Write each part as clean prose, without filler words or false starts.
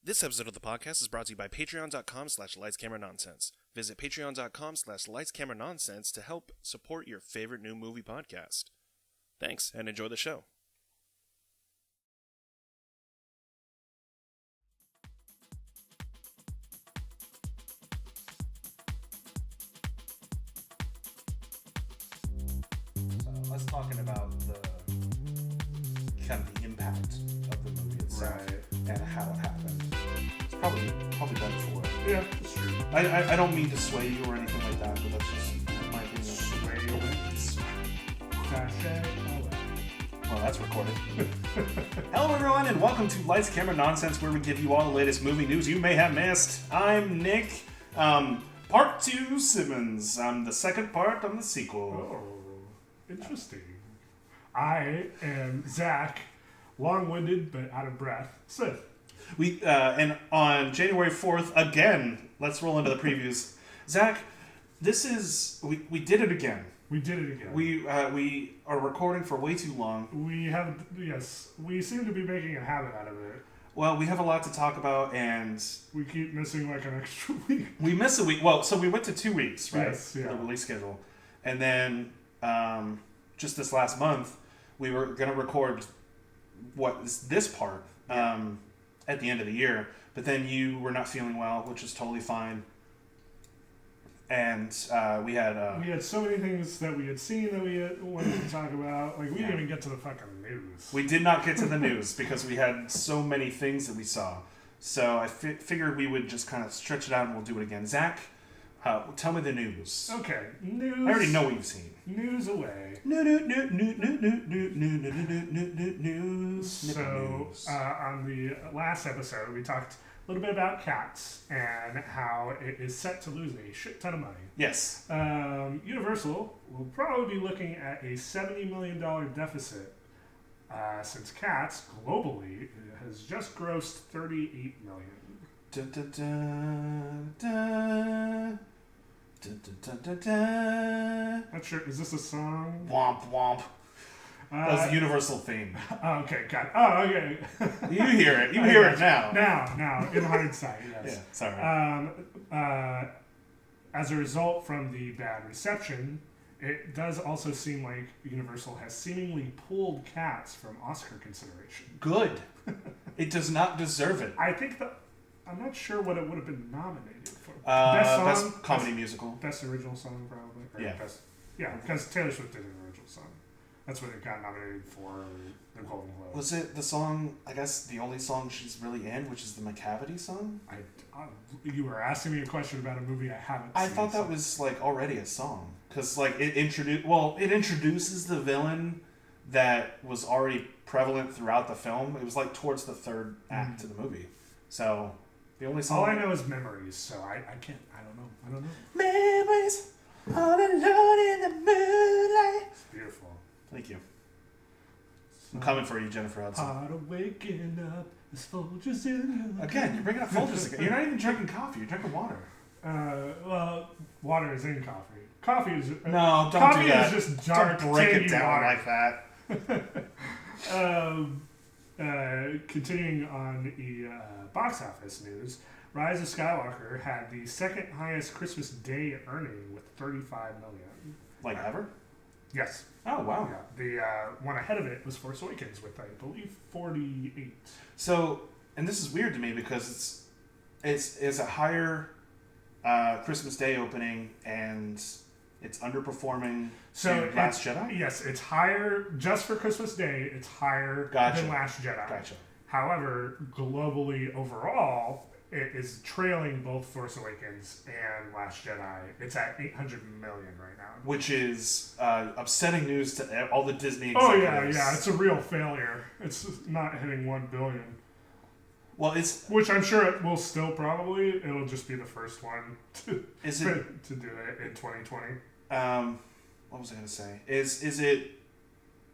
This episode of the podcast is brought to you by patreon.com/lightscameranonsense. Visit patreon.com/lightscameranonsense to help support your favorite new movie podcast. Thanks, and enjoy the show. Us talking about the kind of the impact of the movie itself, and how it happened. It's probably better for it. Yeah, that's true. I don't mean to sway you or anything like that, but that's just my opinion. Sway you. Sashay. Well, that's recorded. Hello, everyone, and welcome to Lights, Camera, Nonsense, where we give you all the latest movie news you may have missed. I'm Nick. Part 2, Simmons. The second part, I'm the sequel. Oh, interesting. I am Zach, long-winded but out of breath. Sid. We and on January 4th, again, let's roll into the previews. Zach, this is we did it again. We did it again. We are recording for way too long. We seem to be making a habit out of it. Well, we have a lot to talk about, and We keep missing like an extra week. we miss a week. Well, so we went to 2 weeks, right? Yes, yeah. The release schedule, and then just this last month, we were going to record this part at the end of the year, but then you were not feeling well, which is totally fine. And we had so many things that we had seen that we wanted to talk about. Like, we didn't even get to the fucking news. we did not get to the news because we had so many things that we saw. So I figured we would just kind of stretch it out and we'll do it again. Zach, tell me the news. Okay, news. I already know what you've seen. News away. News. So, on the last episode, we talked a little bit about Cats and how it is set to lose a shit ton of money. Yes. Universal will probably be looking at a $70 million deficit since Cats, globally, has just grossed $38 million. Not sure, is this a song? Womp womp. That was the Universal theme. Oh, okay, got it. Oh, okay. You hear it. You hear it now. Now, in hindsight, yes. Yeah, sorry. As a result from the bad reception, it does also seem like Universal has seemingly pulled Cats from Oscar consideration. Good. It does not deserve it. I think that I'm not sure what it would have been nominated for. Best comedy musical. Best original song, probably. Or Yeah. Because Taylor Swift did an original song. That's what it got nominated for the Golden Globe. Was it the song, I guess the only song she's really in, which is the McCavity song? You were asking me a question about a movie I haven't I seen. thought that was like already a song. Because like it introduces the villain that was already prevalent throughout the film. It was like towards the third act of the movie. So the only song... All I know is Memories, so I don't know. Memories all alone in the moonlight. It's beautiful. Thank you. I'm coming for you, Jennifer Hudson. Part of waking up is Folgers in your Again, you're bringing up Folgers again. You're not even drinking coffee. You're drinking water. well, water is in coffee. Coffee is No, don't coffee do that. is just dark, Don't break tangy it down water. like that. Continuing on the box office news, Rise of Skywalker had the second highest Christmas Day earning with $35 million. Like ever? Yes. Oh, wow. Yeah. The one ahead of it was Force Awakens with, I believe, 48. So, and this is weird to me because it's a higher Christmas Day opening and it's underperforming to Last Jedi? Yes, it's higher just for Christmas Day. It's higher than Last Jedi. Gotcha. However, globally overall, it is trailing both Force Awakens and Last Jedi. It's at 800 million right now. Which is upsetting news to all the Disney Oh executives. yeah, it's a real failure. It's not hitting 1 billion. Well, it's... Which I'm sure it will still probably. It'll just be the first one to do it in 2020. What was I going to say? Is it...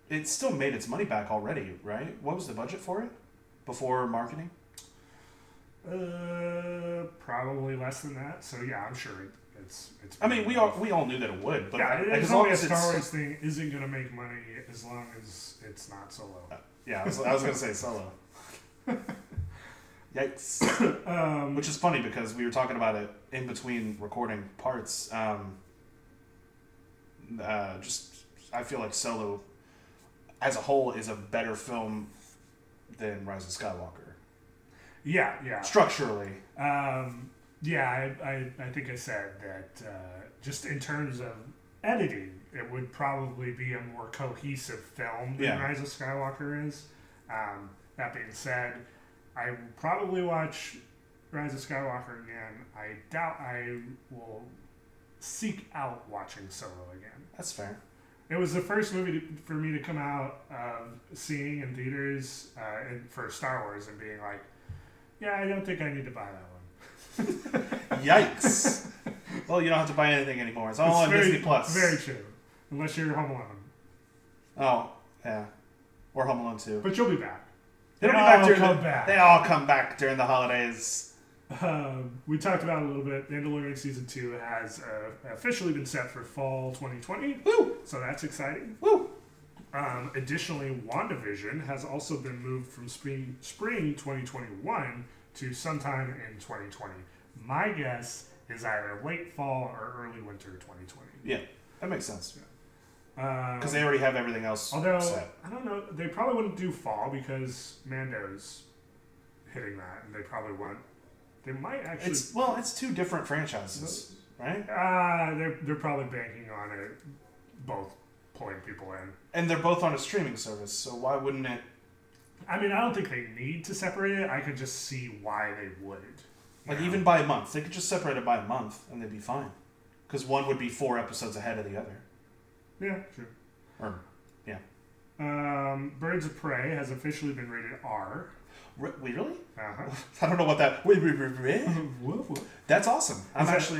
It still made its money back already, right? What was the budget for it before marketing? Probably less than that. So yeah, I'm sure it's. I mean, we all knew that it would, but yeah, as long as a Star Wars thing isn't going to make money as long as it's not Solo. Yeah, I was going to say Solo. Yikes. Which is funny because we were talking about it in between recording parts. I feel like Solo, as a whole, is a better film than Rise of Skywalker. Yeah. Structurally. Yeah, I think I said that just in terms of editing, it would probably be a more cohesive film than Rise of Skywalker is. That being said, I will probably watch Rise of Skywalker again. I doubt I will seek out watching Solo again. That's fair. It was the first movie for me to come out seeing in theaters for Star Wars and being like, yeah, I don't think I need to buy that one. Yikes. Well, you don't have to buy anything anymore. It's all on Disney Plus. Very true. Unless you're Home Alone. Oh, yeah. Or Home Alone 2. But you'll be back. They all come back during the holidays. We talked about it a little bit. Mandalorian Season 2 has officially been set for fall 2020. Woo! So that's exciting. Woo! Additionally, WandaVision has also been moved from spring 2021 to sometime in 2020. My guess is either late fall or early winter 2020. Yeah, that makes sense. Because they already have everything else set. I don't know. They probably wouldn't do fall because Mando's hitting that, and they probably won't. They might actually. It's two different franchises, right? They're probably banking on it, both pulling people in. And they're both on a streaming service, so why wouldn't it? I mean, I don't think they need to separate it. I could just see why they would. Like, even by a month. They could just separate it by a month, and they'd be fine. Because one would be 4 episodes ahead of the other. Yeah, true. Birds of Prey has officially been rated R. Wait, really? Uh-huh. I don't know what that... Wait. That's awesome. It's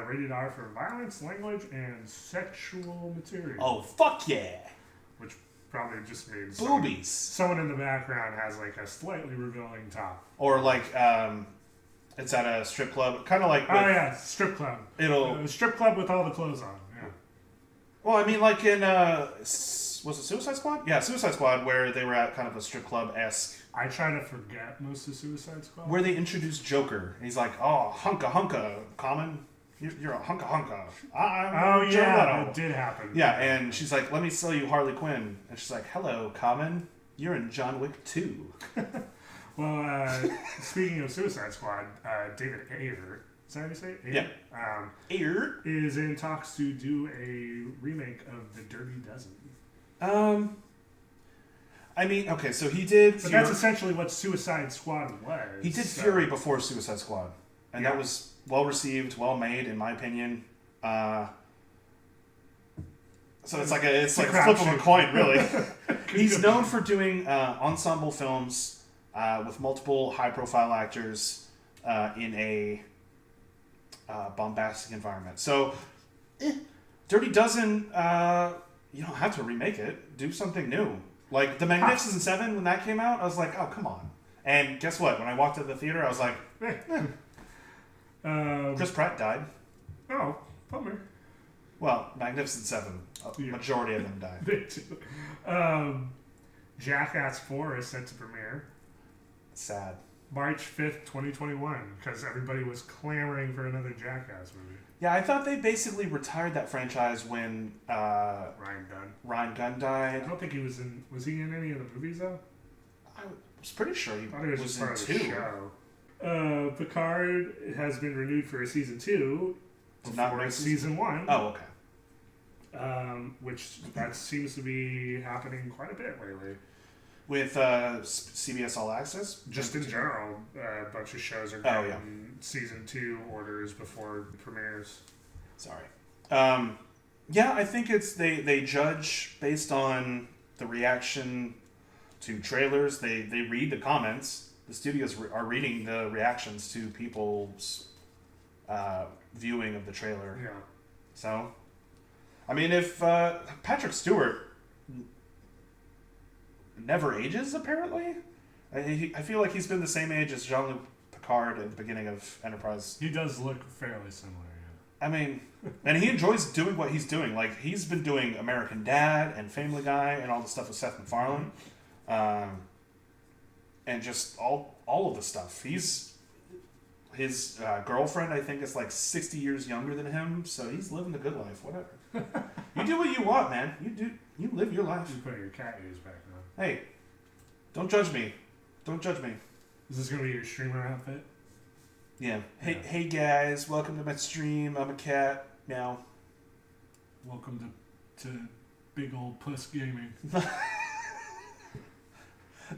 rated R for violence, language, and sexual material. Oh, fuck yeah! Which probably just means boobies. Someone in the background has like a slightly revealing top. Or like, it's at a strip club, kind of like... strip club. It'll... strip club with all the clothes on, yeah. Well, I mean, like in, was it Suicide Squad? Yeah, Suicide Squad, where they were at kind of a strip club-esque. I try to forget most of Suicide Squad. Where they introduced Joker. And he's like, oh, hunka, Common. You're a hunka. It did happen. Yeah, and she's like, let me sell you Harley Quinn. And she's like, hello, Common. You're in John Wick 2. Well, speaking of Suicide Squad, David Ayer, is that how you say it? Ayer? Yeah. Ayer is in talks to do a remake of The Dirty Dozen. I mean, okay, so he did... But that's essentially what Suicide Squad was. He did Fury before Suicide Squad. And that was well-received, well-made, in my opinion. So it's like a flip of a coin, really. He's known for doing ensemble films with multiple high-profile actors in a bombastic environment. So, Dirty Dozen, you don't have to remake it. Do something new. Like, The Magnificent Seven, when that came out, I was like, oh, come on. And guess what? When I walked to the theater, I was like, Chris Pratt died. Oh, bummer. Well, Magnificent Seven. A majority of them died. They do. Jackass 4 is set to premiere. Sad. March 5th, 2021, because everybody was clamoring for another Jackass movie. Yeah, I thought they basically retired that franchise when Ryan Gunn died. I don't think he was in... Was he in any of the movies, though? I was pretty sure he was was part in of the 2. show. Picard has been renewed for a season 2 for season 1. Oh, okay. Which that seems to be happening quite a bit lately. With CBS All Access? Just in general, a bunch of shows are getting season 2 orders before premieres. Sorry. Yeah, I think it's they judge based on the reaction to trailers. They read the comments. The studios are reading the reactions to people's viewing of the trailer. Yeah. So, I mean, if Patrick Stewart never ages, apparently. I feel like he's been the same age as Jean-Luc Picard at the beginning of Enterprise. He does look fairly similar, yeah. I mean, and he enjoys doing what he's doing. Like, he's been doing American Dad and Family Guy and all the stuff with Seth MacFarlane. and just all of the stuff. His girlfriend, I think, is like 60 years younger than him, so he's living the good life. Whatever. You do what you want, man. You live your life. You put your cat ears back on. Hey, don't judge me. Don't judge me. Is this gonna be your streamer outfit? Yeah. Hey guys, welcome to my stream. I'm a cat now. Welcome to Big Old Puss Gaming.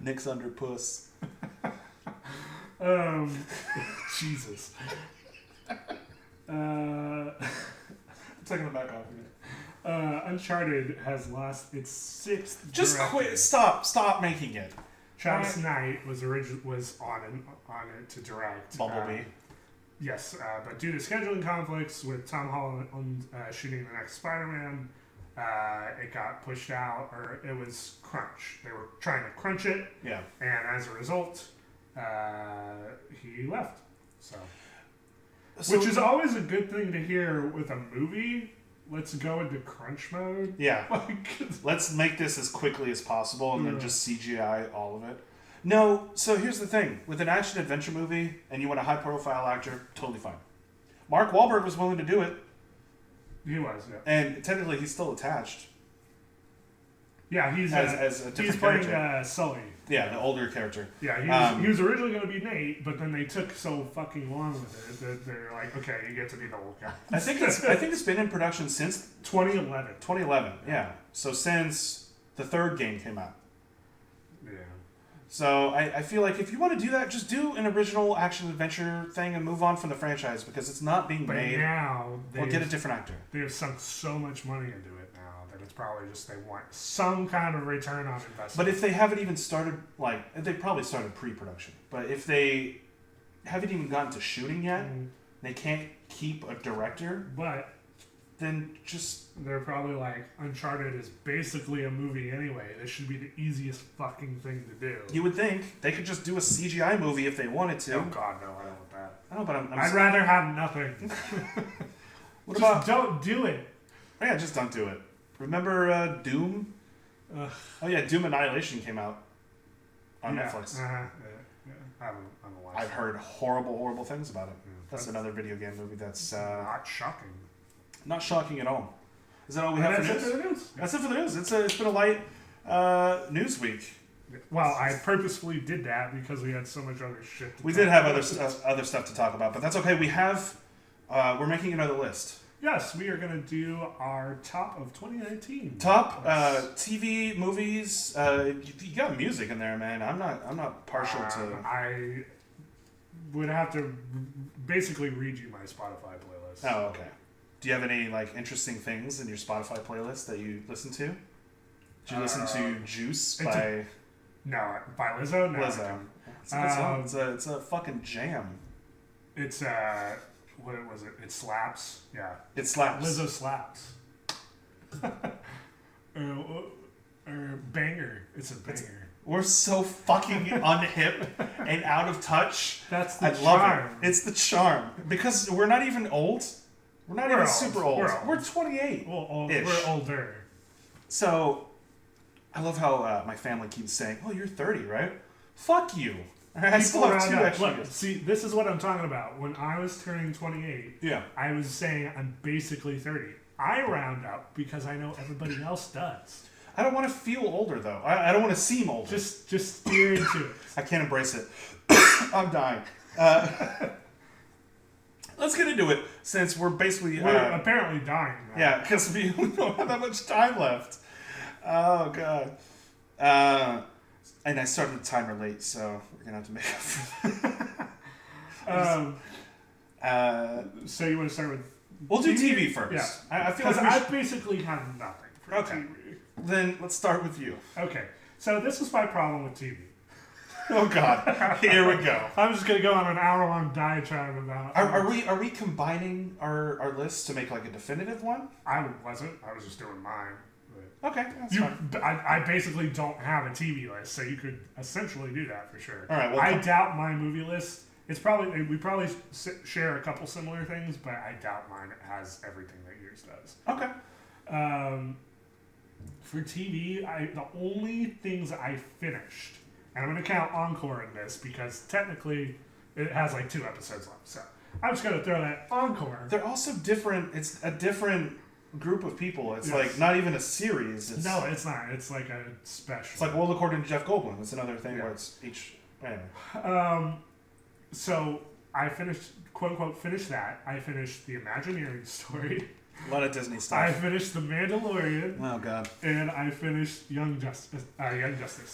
Nick's under puss. Jesus. Taking it back off again. Uncharted has lost its 6th. Just director. quit. Stop making it. Travis Knight was on it to direct Bumblebee. Yes, but due to scheduling conflicts with Tom Holland shooting the next Spider-Man, it got pushed out, or it was crunch. They were trying to crunch it, Yeah. and as a result, he left. So, So which is always a good thing to hear with a movie. Let's go into crunch mode. yeah. Like, Let's make this as quickly as possible and then just CGI all of it. No, so here's the thing. With an action-adventure movie, and you want a high-profile actor, totally fine. Mark Wahlberg was willing to do it, he was, yeah. and technically he's still attached. Yeah, he's As a different he's playing character. Sully. Yeah, the older character. Yeah, he was originally going to be Nate, but then they took so fucking long with it that they're like, okay, you get to be the old guy. I think it's been in production since 2011. 2011. Yeah, so since the third game came out. Yeah. So I feel like if you want to do that, just do an original action-adventure thing and move on from the franchise because it's not being But made. now Or get a different actor. they've sunk so much money into it now that it's probably just they want some kind of return on investment. But if they haven't even started, they probably started pre-production. But if they haven't even gotten to shooting yet, they can't keep a director, But then just... they're probably like, Uncharted is basically a movie anyway. This should be the easiest fucking thing to do. You would think they could just do a CGI movie if they wanted to. Oh God, no, I don't want that. I know, but I'd rather have nothing. What Just about... don't do it. Yeah, just don't do it. Remember Doom? Ugh. Oh yeah, Doom Annihilation came out on Yeah, Netflix. yeah. I haven't watched I've it. heard horrible things about it. Yeah, That's another video game movie that's not shocking. not shocking at all. Is that all we And have that's for it news? for the news. That's it for the news. It's been a light news week. Well, I purposefully did that because we had so much other shit. We did have other stuff to talk about, but that's okay. We have we're making another list. Yes, we are going to do our top of 2019. Top TV movies. You got music in there, man. I'm not partial to. I would have to basically read you my Spotify playlist. Oh, okay. Do you have any interesting things in your Spotify playlist that you listen to? Did you listen to Juice by No, by Lizzo? No. Lizzo? It's a good song. It's a fucking jam. It's, what was it? It slaps? Yeah. It slaps. Lizzo slaps. or banger. It's a banger. We're so fucking unhip and out of touch. That's the I charm. love it. It's the charm. Because we're not even old. We're not even old. super old. We're old. We're 28. We're older. So, I love how my family keeps saying, "Oh, you're 30, right?" Fuck you. I still have around 2 that- extra Look, years. see, this is what I'm talking about. When I was turning 28, Yeah. I was saying I'm basically 30. I round up because I know everybody else does. I don't want to feel older, though. I don't want to seem older. Just steer into it. I can't embrace it. I'm dying. Let's get into it, since we're basically... We're apparently dying now. yeah, because we don't have that much time left. Oh, God. And I started the timer late, so we're going to have to make up for it. So you want to start with... We'll do TV first. Yeah. I feel like Because we I should... basically have nothing for Okay. TV. Then let's start with you. Okay. So this is my problem with TV. Oh, God. Here we go. I'm just going to go on an hour-long diatribe about... Are we combining our lists to make a definitive one? I wasn't. I was just doing mine. But Okay, that's fine. I basically don't have a TV list, so you could essentially do that for sure. All right, well, I doubt my movie list. We probably share a couple similar things, but I doubt mine has everything that yours does. Okay. For TV, the only things I finished And I'm going to count Encore in this because technically it has like 2 episodes left. So I'm just going to throw that Encore. They're also different. It's a different group of people. It's Yes. like not even a series. It's, No, it's not. It's like a special. it's like World According to Jeff Goldblum. It's another thing Yeah. where it's each. Anyway. So I finished, quote unquote, finished that. I finished the Imagineering story. A lot of Disney I stuff. finished The Mandalorian. Oh god. And I finished Young Justice.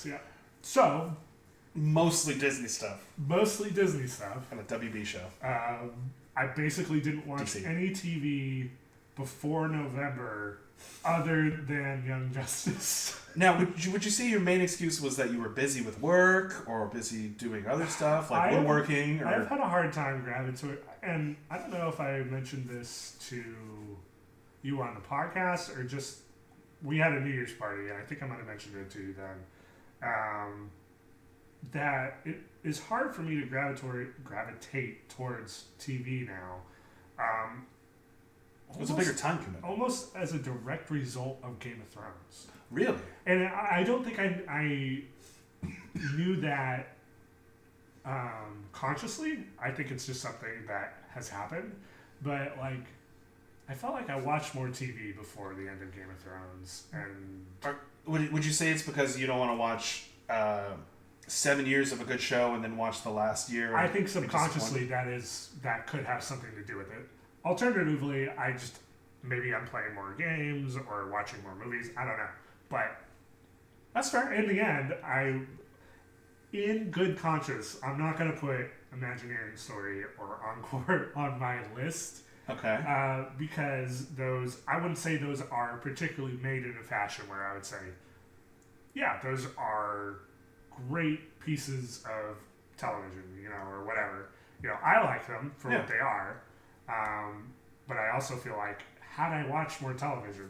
Yeah. So, Mostly Disney stuff mostly Disney stuff. and a WB show. I basically didn't watch DC. any TV before November other than Young Justice. Now, would you say your main excuse was that you were busy with work or busy doing other stuff like woodworking? Or I've had a hard time gravitating, and I don't know if I mentioned this to you on the podcast or just we had a New Year's party, and I think I might have mentioned it to you then. That it is hard for me to gravitate towards TV now. it was a bigger time commitment. Almost as a direct result of Game of Thrones. Really? And I don't think I knew that consciously. I think it's just something that has happened. But, like, I felt like I watched more TV before the end of Game of Thrones. And Would you say it's because you don't want to watch 7 years of a good show and then watch the last year? I think subconsciously that could have something to do with it. Alternatively, maybe I'm playing more games or watching more movies. I don't know. But That's fair. in the end, in good conscience, I'm not going to put Imagineering Story or Encore on my list Okay. because I wouldn't say those are particularly made in a fashion where I would say, yeah, those are great pieces of television, or whatever. I like them for what they are, but I also feel like had I watched more television,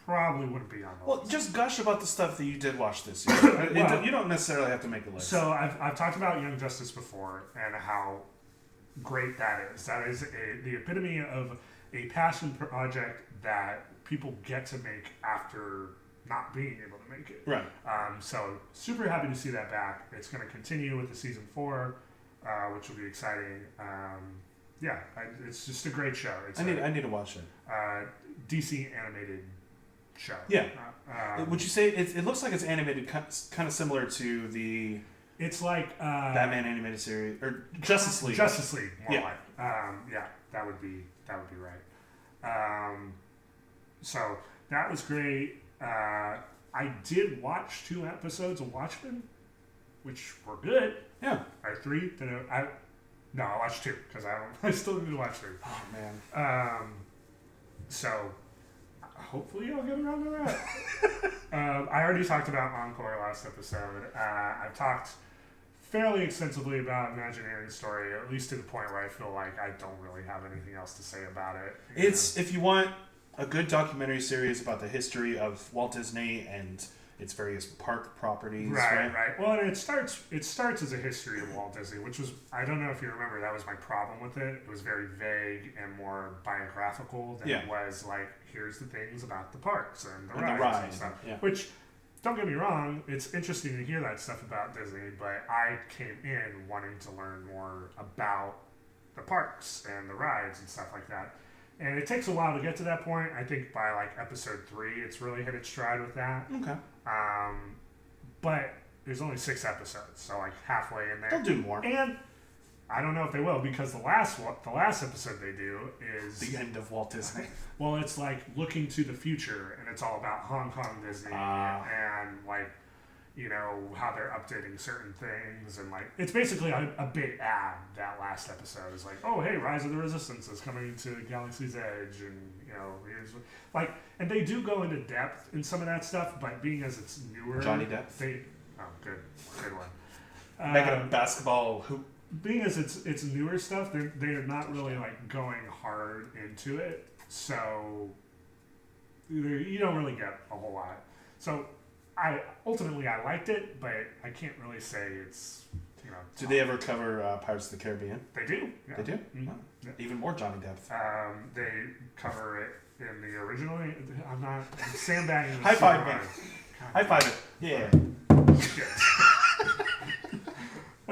probably wouldn't be on the Well, list. just gush about the stuff that you did watch this year. Well, you don't necessarily have to make a list. So I've talked about Young Justice before and how great that is. That is the epitome of a passion project that people get to make after not being able to make it. Right. So super happy to see that back. It's going to continue with the season 4, which will be exciting. It's just a great show. It's I need to watch it. DC animated show. Yeah. Would you say it looks like it's animated kind of similar to the It's like Batman animated series or Justice League? Justice League, more Yeah. like. That would be right. So that was great. I did watch 2 episodes of Watchmen, which were good. Yeah. Or 3. I watched 2 because I still need to watch 3. Oh man. So hopefully I'll get around to that. I already talked about Encore last episode. I've talked fairly extensively about Imagineering Story, at least to the point where I feel like I don't really have anything else to say about it. It's if you want a good documentary series about the history of Walt Disney and its various park properties. Right. Well, and it starts as a history of Walt Disney, which was, I don't know if you remember, that was my problem with it. It was very vague and more biographical than it was like, here's the things about the parks and the rides and stuff. Yeah. Which, don't get me wrong, it's interesting to hear that stuff about Disney, but I came in wanting to learn more about the parks and the rides and stuff like that. And it takes a while to get to that point. I think by like episode 3, it's really hit its stride with that. Okay. But there's only 6 episodes, so like halfway in there. They'll do more. And I don't know if they will, because the last episode they do is The end of Walt Disney. well, it's like looking to the future, and it's all about Hong Kong Disney and like how they're updating certain things, and like it's basically a big ad. That last episode is like, oh hey, Rise of the Resistance is coming to Galaxy's Edge, and here's like, and they do go into depth in some of that stuff, but being as it's newer, Johnny Depp. Good one. Making a basketball hoop. Being as it's newer stuff, they're not really like going hard into it, so you don't really get a whole lot. So I liked it, but I can't really say it's Do they ever cover Pirates of the Caribbean? They do. Yeah. They do. Mm-hmm. Oh. Yeah. Even more Johnny Depp. They cover it in the original. I'm sandbagging. High five, man. God. High five it. Yeah. Shit.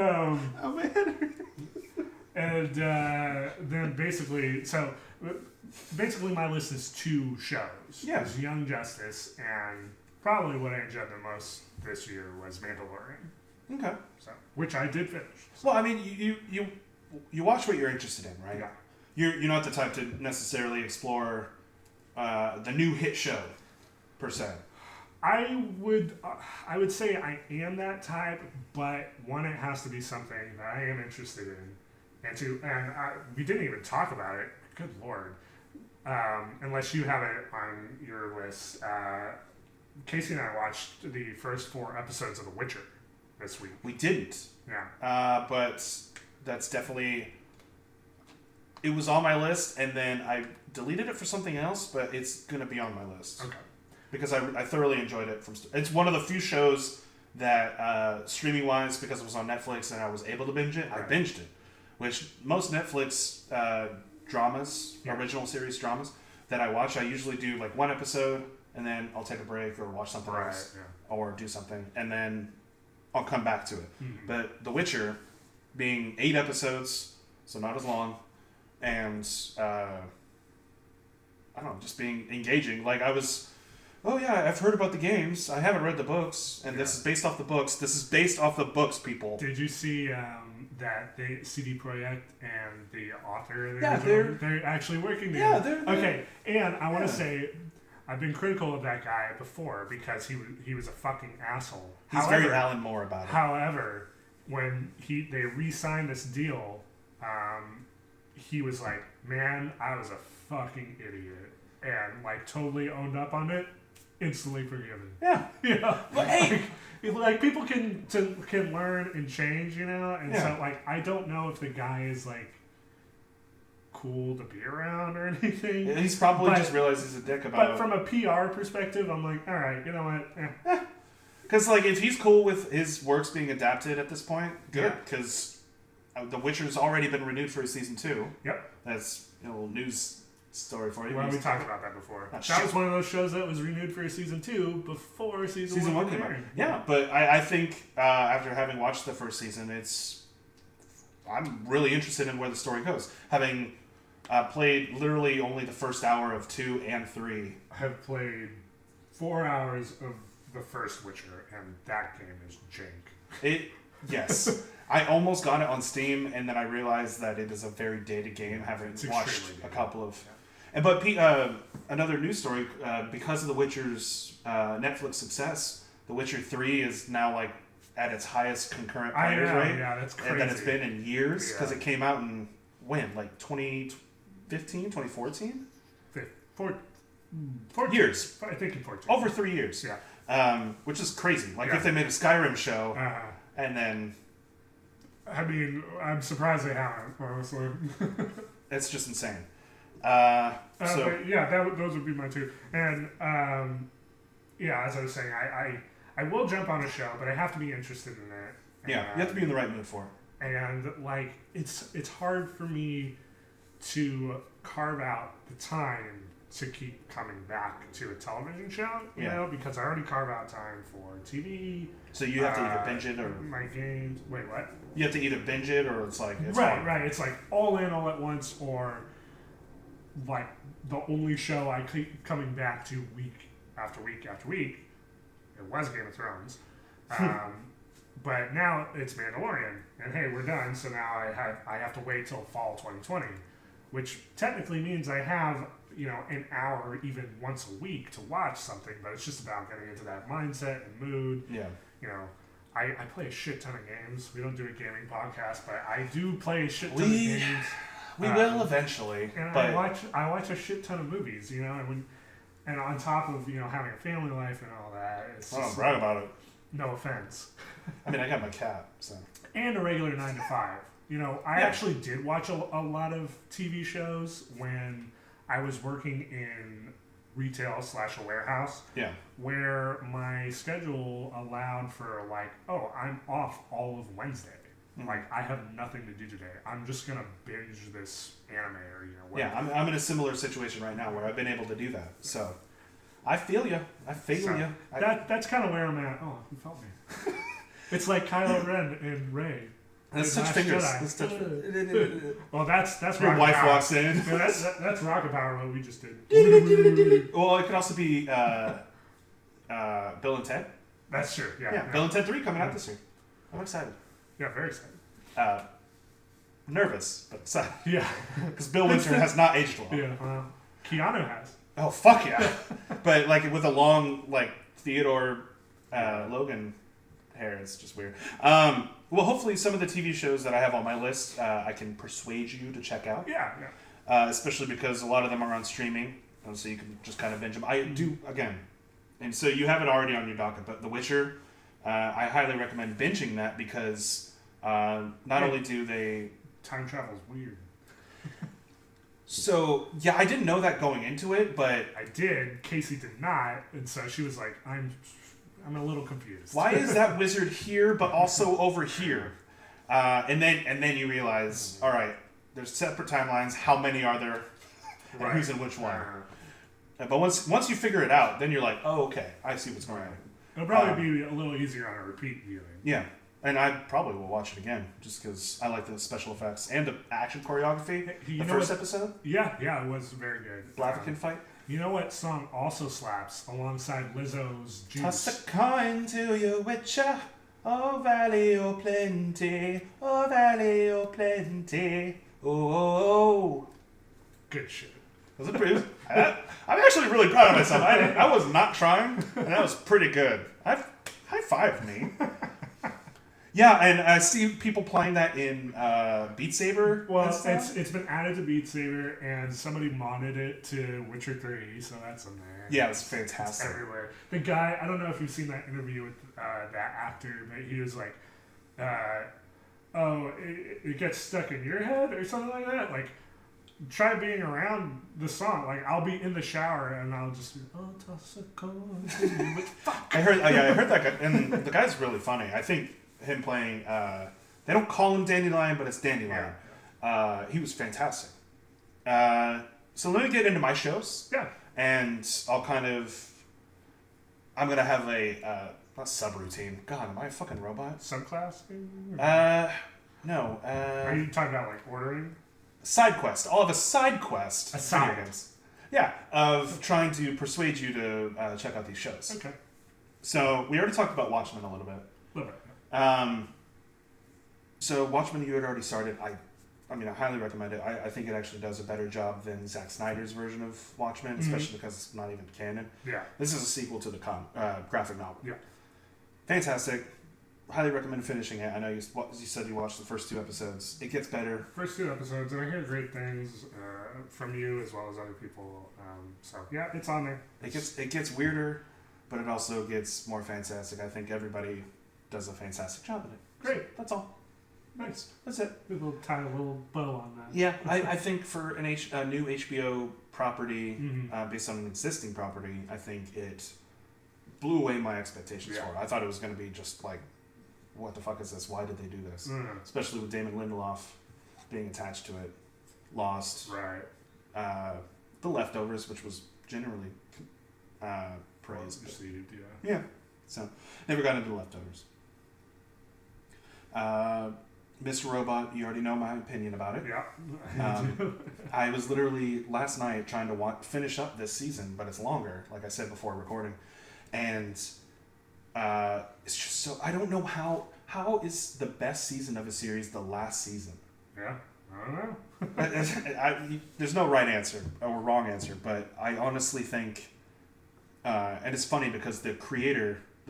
Oh man. And then basically my list is 2 shows. Yeah. There's Young Justice, and probably what I enjoyed the most this year was Mandalorian. Okay. So, which I did finish. Well, I mean, you watch what you're interested in, right? Yeah. You're not the type to necessarily explore the new hit show, per se. I would say I am that type, but one, it has to be something that I am interested in, and we didn't even talk about it. Good Lord, unless you have it on your list. Casey and I watched the first 4 episodes of The Witcher this week. We didn't. Yeah. But that's definitely. It was on my list, and then I deleted it for something else, but it's going to be on my list. Okay. Because I thoroughly enjoyed it. It's one of the few shows that, streaming-wise, because it was on Netflix and I was able to binge it, I binged it. Which most Netflix dramas, original series dramas, that I watch, I usually do like 1 episode, and then I'll take a break or watch something else, or do something, and then I'll come back to it. Mm-hmm. But The Witcher, being 8 episodes, so not as long, and I don't know, just being engaging. Like I was, oh yeah, I've heard about the games. I haven't read the books, and this is based off the books. This is based off the books, people. Did you see that the CD Projekt and the author? They're actually working together. Yeah, they're okay. And I want to say, I've been critical of that guy before because he was a fucking asshole. He's very Alan Moore about it. However, when they re-signed this deal, he was like, "Man, I was a fucking idiot," and like totally owned up on it. Instantly forgiven. Yeah. Yeah. But hey, like people can learn and change, you know, and so like I don't know if the guy is like cool to be around or anything. He's probably just realized he's a dick about it. But from a PR perspective, I'm like, all right, you know what? Because like if he's cool with his works being adapted at this point, good. Because The Witcher's already been renewed for season 2. Yep. That's a little news story for you. Well, we talked about that before. That was one of those shows that was renewed for season 2 before season 1 came out. Yeah, but I think after having watched the first season, I'm really interested in where the story goes. Having played literally only the first hour of 2 and 3. I have played 4 hours of the first Witcher, and that game is jank. Yes. I almost got it on Steam, and then I realized that it is a very dated game, having watched a couple of... But another news story, because of The Witcher's Netflix success, The Witcher 3 is now like at its highest concurrent players rate. Yeah, that's crazy. That it's been in years, because it came out in, when? Like 2015, 2014? 14 years. I think in 14. Over 3 years. Yeah. Which is crazy. Like if they made a Skyrim show, and then... I mean, I'm surprised they haven't, honestly. It's just insane. But yeah, those would be my 2. And as I was saying, I will jump on a show, but I have to be interested in it. And, you have to be in the right mood for it. And like, it's hard for me to carve out the time to keep coming back to a television show, you know, because I already carve out time for TV. So you have to either binge it or... My games. Wait, what? You have to either binge it or it's like... Right. It's like all in all at once, or like the only show I keep coming back to week after week after week. It was Game of Thrones. But now it's Mandalorian. And hey, we're done, so now I have to wait till fall 2020. Which technically means I have, an hour even once a week to watch something, but it's just about getting into that mindset and mood. Yeah. I play a shit ton of games. We don't do a gaming podcast, but I do play a shit ton of games. We will eventually. And but... I watch a shit ton of movies, and on top of, having a family life and all that. It's I don't brag about it. No offense. I mean, I got my cat, so. And a regular 9 to 5. I actually did watch a lot of TV shows when I was working in retail / a warehouse. Yeah. Where my schedule allowed for I'm off all of Wednesday. Mm-hmm. Like I have nothing to do today. I'm just gonna binge this anime or whatever. Yeah, I'm in a similar situation right now where I've been able to do that. So I feel you. That's kind of where I'm at. Oh, you felt me. It's like Kylo Ren and Rey. That's such Last fingers. Jedi. That's such... Well, that's Your Rocket wife Power. walks in. Yeah, that's Rocket Power. What we just did. Well, it could also be Bill and Ted. That's true. Yeah, Bill and Ted 3 coming out this year. I'm excited. Yeah, very excited. Nervous, but excited. Yeah. Because Bill Winter has not aged well. Yeah. Keanu has. Oh, fuck yeah. But, like, with a long, like, Theodore Logan hair, it's just weird. Well, hopefully some of the TV shows that I have on my list, I can persuade you to check out. Yeah. Especially because a lot of them are on streaming, so you can just kind of binge them. I do, again, and so you have it already on your docket, but The Witcher, I highly recommend binging that because not only do they... Time travel's weird. So, yeah, I didn't know that going into it, but... I did. Casey did not, and so she was like, I'm a little confused. Why is that wizard here, but also over here? And then you realize, all right, there's separate timelines. How many are there? And Right. who's in which one? But once you figure it out, then you're like, oh, okay, I see what's going on. It'll probably be a little easier on a repeat viewing. Yeah, and I probably will watch it again just because I like the special effects and the action choreography. You The know first what- episode, Yeah, it was very good. Blaviken fight. You know what song also slaps alongside Lizzo's Toss Juice? a coin to your witcher, oh valley, oh plenty, oh valley, oh plenty, oh. Good shit. Was it pretty? I'm actually really proud of myself. I was not trying, and that was pretty good. High five me. Yeah, and I see people playing that in Beat Saber. Well, and stuff. it's been added to Beat Saber, and somebody modded it to Witcher 3, so that's in there. Yeah, it's It's fantastic. everywhere. The guy, I don't know if you've seen that interview with that actor, but he was like, it gets stuck in your head or something like that. Like, try being around the song. Like, I'll be in the shower and I'll just be, oh, toss a coin to you. But fuck. I heard that guy, and the guy's really funny. I think him playing. They don't call him Dandelion, but it's Dandelion. He was fantastic. So let me get into my shows. Yeah. And I'll kind of. I'm gonna have a not subroutine. God, am I a fucking robot? Subclass? No. Are you talking about, like, ordering? Side quest. I'll have a side quest. A side. video games. Yeah, of trying to persuade you to check out these shows. Okay. So we already talked about Watchmen a little bit. Little bit. So Watchmen, you had already started. I mean, I highly recommend it. I think it actually does a better job than Zack Snyder's version of Watchmen, especially because it's not even canon. Yeah. This is a sequel to the graphic novel. Yeah. Fantastic. Highly recommend finishing it. I know you said you watched the first 2 episodes. It gets better. First 2 episodes, and I hear great things from you as well as other people. So yeah, it's on there. It gets weirder, but it also gets more fantastic. I think everybody does a fantastic job in it. Great. That's all. Nice. That's it. We'll tie a little bow on that. Yeah, I think for a new HBO property, Mhm. based on an existing property, I think it blew away my expectations Yeah. for it. I thought it was going to be just like, what the fuck is this? Why did they do this? Especially with Damon Lindelof being attached to it. Lost. Right. The Leftovers, which was generally praised. but- Received, yeah. Yeah. So, never got into The Leftovers. Mr. Robot, you already know my opinion about it. Yeah. I was literally last night trying to finish up this season, but it's longer, like I said before recording. And it's just so... I don't know how is the best season of a series the last season? Yeah. I don't know. There's no right answer or wrong answer, but I honestly think... and it's funny because the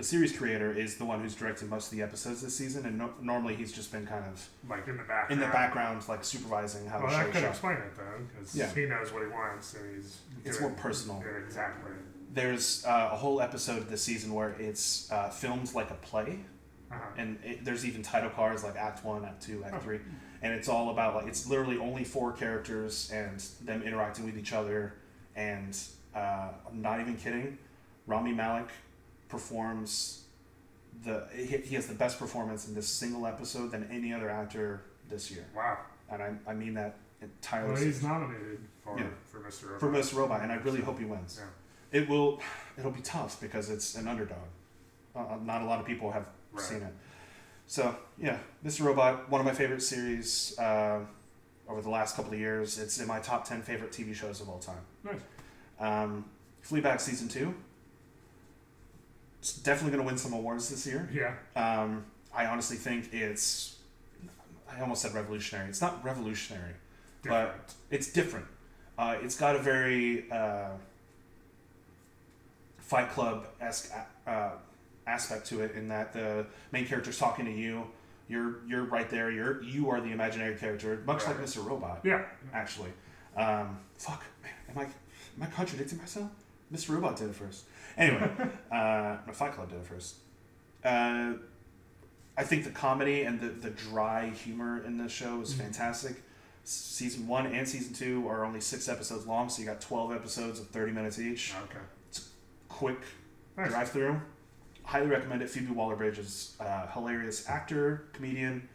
series creator is the one who's directed most of the episodes this season, and normally he's just been kind of Like in the background. in the background, like supervising how Well, the that show could shot. explain it though, because Yeah. he knows what he wants, and he's. It's doing- more personal. Yeah, exactly. There's a whole episode this season where it's filmed like a play, and there's even title cards like Act 1, Act 2, Act 3, and it's all about like it's literally only 4 characters and them interacting with each other, and I'm not even kidding. Rami Malek performs he has the best performance in this single episode than any other actor this year, Wow. and I mean that entirely. Well, he's nominated for Mr. Robot. For Mr. Robot, and I really hope he wins. Yeah. It'll be tough because it's an underdog. Not a lot of people have Right. seen it. So, yeah, Mr. Robot, one of my favorite series over the last couple of years. It's in my top 10 favorite TV shows of all time. Nice. Fleabag Season 2. It's definitely going to win some awards this year. Yeah. I honestly think it's... I almost said revolutionary. It's not revolutionary, Different. but it's different. It's got a very Fight Club-esque aspect to it, in that the main character's talking to you. You're right there. You are the imaginary character, much like Mr. Robot. Yeah. Actually, fuck, man, am I contradicting myself? Mr. Robot did it first. Anyway, no, Fight Club did it first. I think the comedy and the dry humor in this show is fantastic. Season 1 and Season 2 are only 6 episodes long, so you got 12 episodes of 30 minutes each. Okay. Quick Nice. drive through. Highly recommend it. Phoebe Waller-Bridge is a hilarious actor, comedian,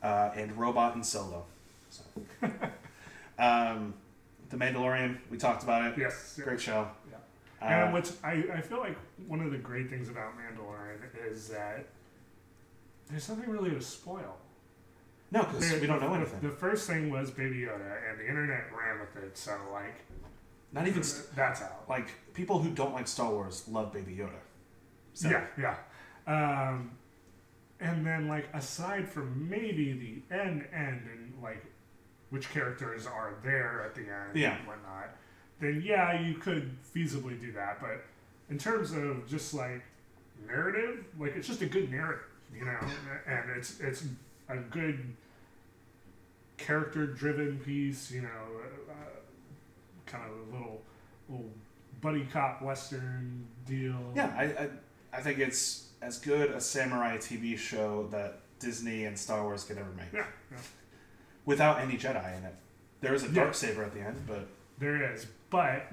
and robot in Solo. So. The Mandalorian, we talked about it. Yes. Yeah. Great show. Yeah. And which I feel like one of the great things about Mandalorian is that there's nothing really to spoil. No, because we don't know anything. The first thing was Baby Yoda, and the internet ran with it, so, like... Not even... That's out. Like, people who don't like Star Wars love Baby Yoda. So. Yeah. And then, like, aside from maybe the end and, like, which characters are there at the end and whatnot, then, yeah, you could feasibly do that. But in terms of just, like, narrative, like, it's just a good narrative, you know? And it's a good character-driven piece, you know, kind of a little buddy cop western deal. Yeah, I think it's as good a samurai TV show that Disney and Star Wars could ever make. Yeah. Without any Jedi in it. There is a Darksaber at the end, but... There is, but...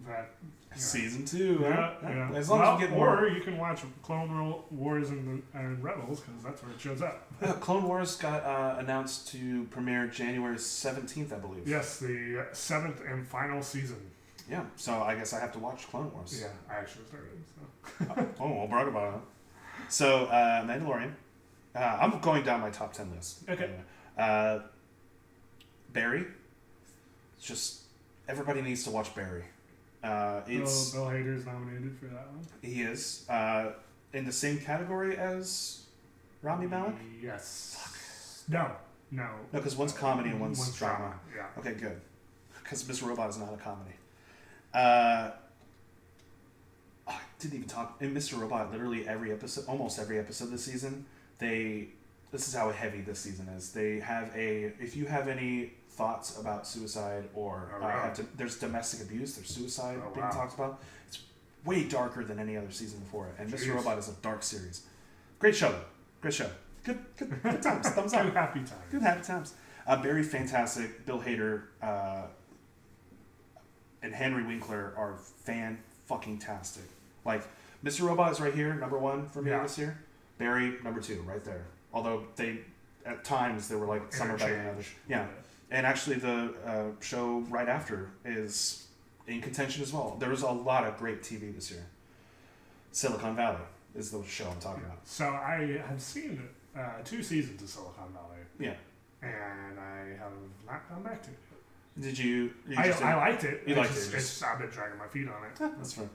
that... Season 2. Yeah. As long as we get more... Or you can watch Clone Wars and Rebels, because that's where it shows up. Clone Wars got announced to premiere January 17th, I believe. Yes, the 7th and final season. Yeah, so I guess I have to watch Clone Wars. Yeah, I actually started, so... We'll brag about it. So, Mandalorian. I'm going down my top 10 list. Okay. Barry. It's just... Everybody needs to watch Barry. Bill Hader's nominated for that one. He is. In the same category as Rami Malek? Yes. Fuck. No, because one's comedy and one's drama. Yeah. Okay, good. Because Mr. Robot is not a comedy. I didn't even talk... In Mr. Robot, literally almost every episode this season, this is how heavy this season is. They have if you have any thoughts about suicide or there's domestic abuse, there's suicide being talked about, it's way darker than any other season before it. And Mr. Robot is a dark series. Great show, though. Great show. Good times. Thumbs up. Good happy times. Good happy times. Barry, fantastic. Bill Hader and Henry Winkler are fan-fucking-tastic. Like, Mr. Robot is right here, number 1 for me this year. Barry, number 2, right there. Although at times, they were like, some are better than others. Yeah. And actually, the show right after is in contention as well. There was a lot of great TV this year. Silicon Valley is the show I'm talking about. So I have seen 2 seasons of Silicon Valley. Yeah. And I have not gone back to it. Did you? I liked it. You liked it. I've been dragging my feet on it. That's fine.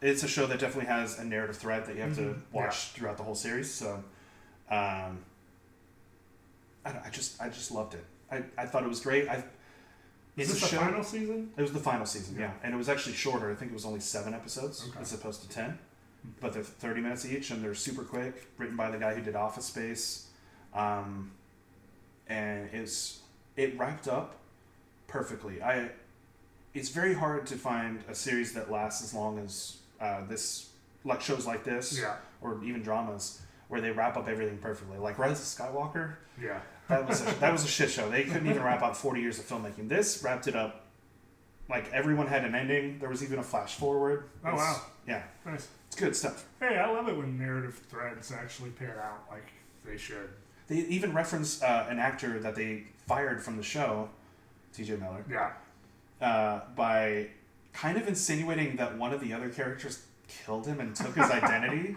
It's a show that definitely has a narrative thread that you have to watch throughout the whole series. So, I just loved it. I thought it was great. Is this the final season? It was the final season, yeah. And it was actually shorter. I think it was only 7 episodes as opposed to 10. But they're 30 minutes each, and they're super quick. Written by the guy who did Office Space. And it wrapped up perfectly. It's very hard to find a series that lasts as long as this, like shows like this, or even dramas, where they wrap up everything perfectly. Like Rise of Skywalker. Yeah. That was a shit show. They couldn't even wrap up 40 years of filmmaking. This wrapped it up. Like, everyone had an ending. There was even a flash forward. Oh, wow. Yeah. Nice. It's good stuff. Hey, I love it when narrative threads actually pan out like they should. They even reference an actor that they fired from the show, T.J. Miller. Yeah. By kind of insinuating that one of the other characters killed him and took his identity.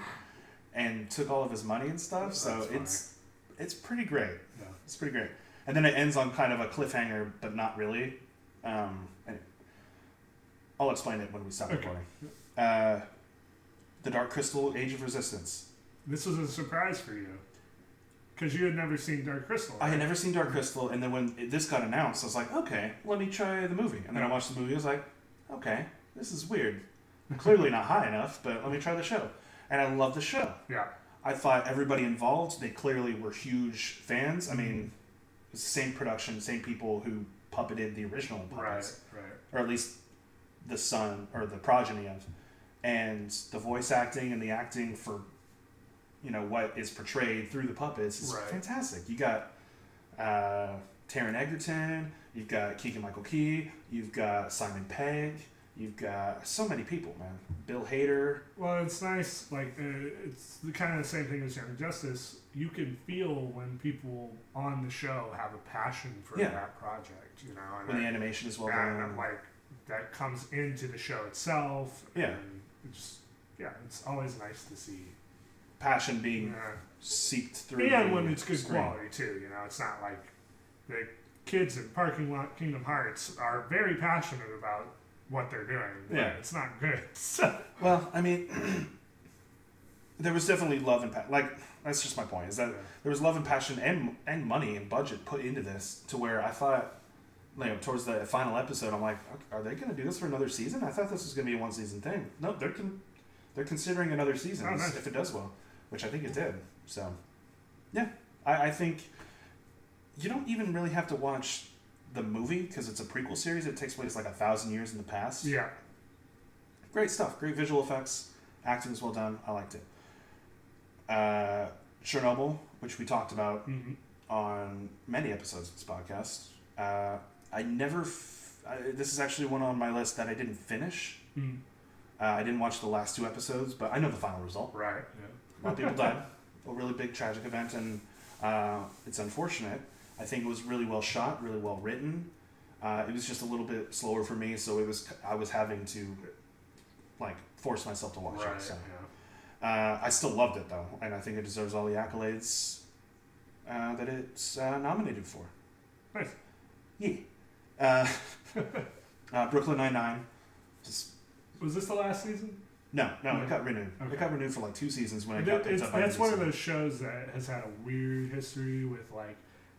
and took all of his money and stuff. So That's it's pretty great. Yeah. It's pretty great. And then it ends on kind of a cliffhanger, but not really. And I'll explain it when we stop recording. The Dark Crystal: Age of Resistance. This was a surprise for you. Because you had never seen Dark Crystal. Right? I had never seen Dark Crystal, and then when this got announced, I was like, okay, let me try the movie. And then I watched the movie, I was like, okay, this is weird. Clearly not high enough, but let me try the show. And I love the show. Yeah. I thought everybody involved, they clearly were huge fans. I mean, it's the same production, same people who puppeted the original puppets. Right. Or at least the son, or the progeny of. And the voice acting and the acting for, what is portrayed through the puppets is fantastic. You got Taron Egerton, you've got Keegan-Michael Key, you've got Simon Pegg, you've got so many people, man. Bill Hader. Well, it's nice. Like it's the kind of the same thing as Young Justice. You can feel when people on the show have a passion for that project, and when the animation is well done, and like that comes into the show itself. Yeah, and it's always nice to see passion being seeped through. And when it's good quality too, it's not like the kids in Parking Lot Kingdom Hearts are very passionate about what they're doing. But it's not good. Well, I mean, there was definitely love and passion. Like, that's just my point, is that there was love and passion and money and budget put into this, to where I thought, towards the final episode, I'm like, are they going to do this for another season? I thought this was going to be a one-season thing. No, they're considering another season if it does well, which I think it did. So, yeah, I think you don't even really have to watch the movie, because it's a prequel series. It takes place like 1,000 years in the past. Yeah. Great stuff. Great visual effects. Acting's well done. I liked it. Chernobyl, which we talked about on many episodes of this podcast. I never... this is actually one on my list that I didn't finish. I didn't watch the last 2 episodes, but I know the final result. Right. A lot of people died. A really big tragic event, and it's unfortunate. I think it was really well shot, really well written. It was just a little bit slower for me, so I was having to force myself to watch it. So. I still loved it though, and I think it deserves all the accolades that it's nominated for. Nice. Yeah. Brooklyn Nine-Nine. Was this the last season? No, it got renewed. Okay. It got renewed for 2 seasons when it got picked up by That's one of those shows that has had a weird history with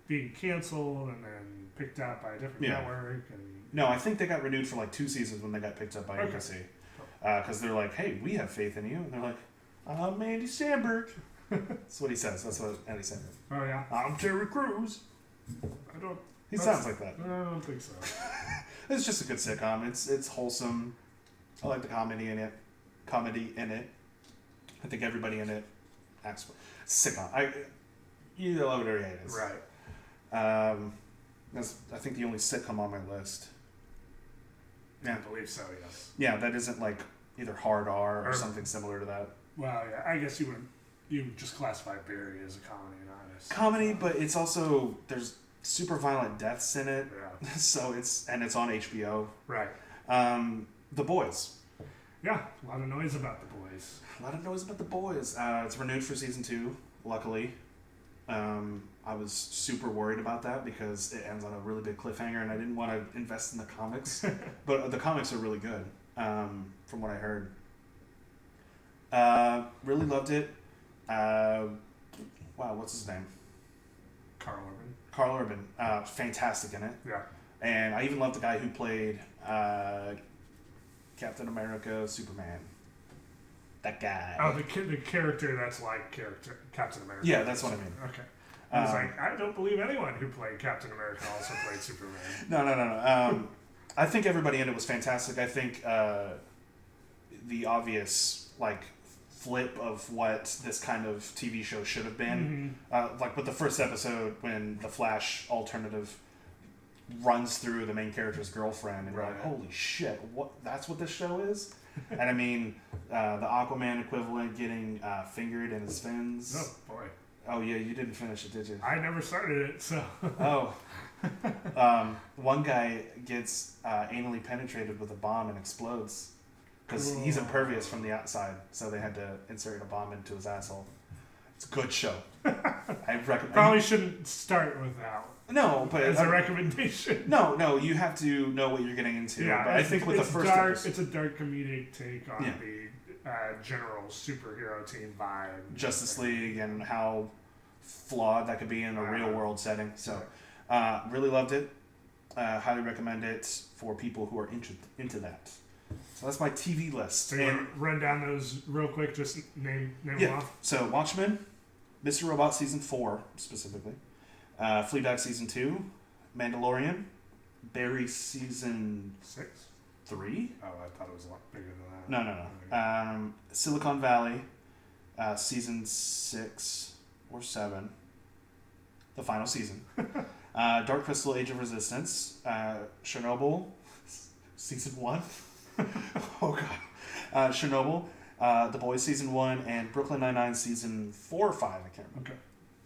being canceled and then picked up by a different network. No, I think they got renewed for 2 seasons when they got picked up by NBC. Because they're like, hey, we have faith in you. And they're like, I'm Andy Samberg. That's what he says. That's what Andy Samberg. Oh, yeah? I'm Terry Crews. He sounds like that. I don't think so. It's just a good sitcom. It's wholesome. I like the comedy in it. I think everybody in it acts well. Sitcom. You love it or hate it. Right. That's, I think, the only sitcom on my list. Yeah, I believe so, yes. Yeah, that isn't either hard R or something similar to that. Well, yeah, I guess you would just classify Barry as a comedy, not as comedy, but it's also, there's super violent deaths in it. Yeah. So it's on HBO. Right. The Boys. Yeah, a lot of noise about The Boys. A lot of noise about The Boys. It's renewed for season 2, luckily. I was super worried about that because it ends on a really big cliffhanger, and I didn't want to invest in the comics. But the comics are really good, from what I heard. Really loved it. Wow, what's his name? Carl Urban. Fantastic in it. Yeah. And I even love the guy who played Captain America, Superman. That guy. Oh, the character that's Captain America. Yeah, that's what I mean. Okay. I was I don't believe anyone who played Captain America also played Superman. No. I think everybody in it was fantastic. I think the obvious flip of what this kind of TV show should have been, with the first episode when the Flash alternative runs through the main character's girlfriend, and you're like, holy shit, that's what this show is? And I mean, the Aquaman equivalent getting fingered in his fins. Oh, boy. Oh, yeah, you didn't finish it, did you? I never started it, so... Oh. One guy gets anally penetrated with a bomb and explodes. because he's impervious from the outside, so they had to insert a bomb into his asshole. It's a good show. I recommend. Probably shouldn't start with that No, but as a recommendation. No, you have to know what you're getting into. Yeah, but I think with the first episode, it's a dark comedic take on the general superhero team vibe. Justice League and how flawed that could be in a real world setting. So, really loved it. Highly recommend it for people who are into that. So that's my TV list. So you want to run down those real quick, just name them off? So Watchmen, Mr. Robot Season 4 specifically, Fleabag Season 2, Mandalorian, Barry Season 6? 3? Oh, I thought it was a lot bigger than that. No. Silicon Valley, Season 6 or 7, the final season. Dark Crystal Age of Resistance, Chernobyl, Season 1. Oh god. Chernobyl, The Boys Season 1, and Brooklyn Nine-Nine Season 4 or 5, I can't remember. Okay.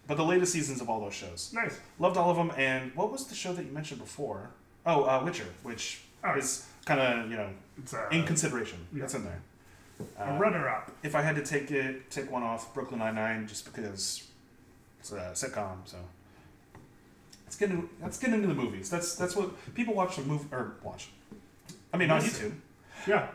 But the latest seasons of all those shows. Nice. Loved all of them, and what was the show that you mentioned before? Oh, Witcher, which is kind of, it's in consideration. Yeah. That's in there. A runner-up. If I had to take one off, Brooklyn Nine-Nine, just because it's a sitcom, so... Let's get into the movies. That's what people watch the movie, or watch. I mean, on YouTube. Yeah.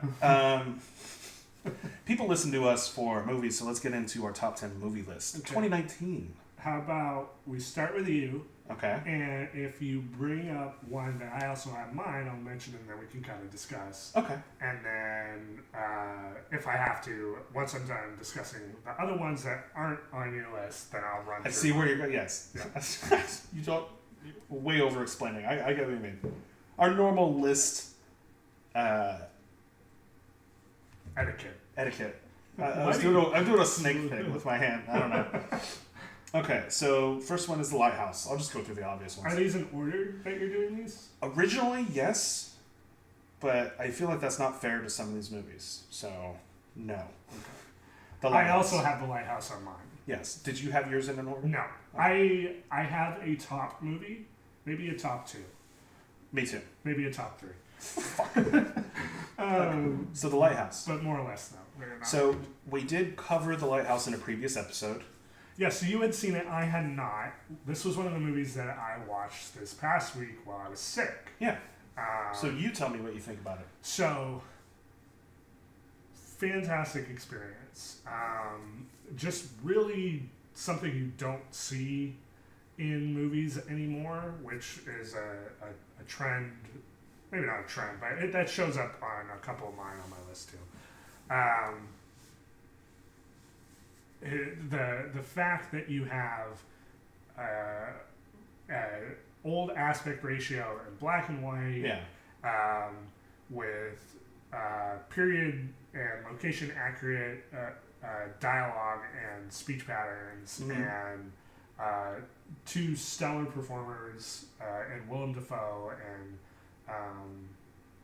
People listen to us for movies, so let's get into our top 10 movie list. Okay. 2019. How about we start with you, Okay. and if you bring up one that I also have mine, I'll mention it, and then we can kind of discuss. Okay. And then, if I have to, once I'm done discussing the other ones that aren't on your list, then I'll run I through see where mine. you're going. Yes. You don't... Way over explaining. I get what you mean. Our normal list... Etiquette. I'm doing a snake thing with my hand. I don't know. Okay, so first one is The Lighthouse. I'll just go through the obvious ones. Are these in order that you're doing these? Originally, yes, but I feel like that's not fair to some of these movies. So, no. The I Lighthouse. also have The Lighthouse on mine. Yes. Did you have yours in an order? No. I have a top movie, maybe a top 2, Me too. maybe a top 3. So The Lighthouse. But more or less, though. They're not. So we did cover The Lighthouse in a previous episode. Yeah, so you had seen it, I had not. This was one of the movies that I watched this past week while I was sick. Yeah. So you tell me what you think about it. So, fantastic experience. Just really something you don't see in movies anymore, which is a trend. Maybe not a trend, but that shows up on a couple of mine on my list too. The fact that you have old aspect ratio in black and white, Yeah. with period and location accurate dialogue and speech patterns, and two stellar performers in Willem Dafoe and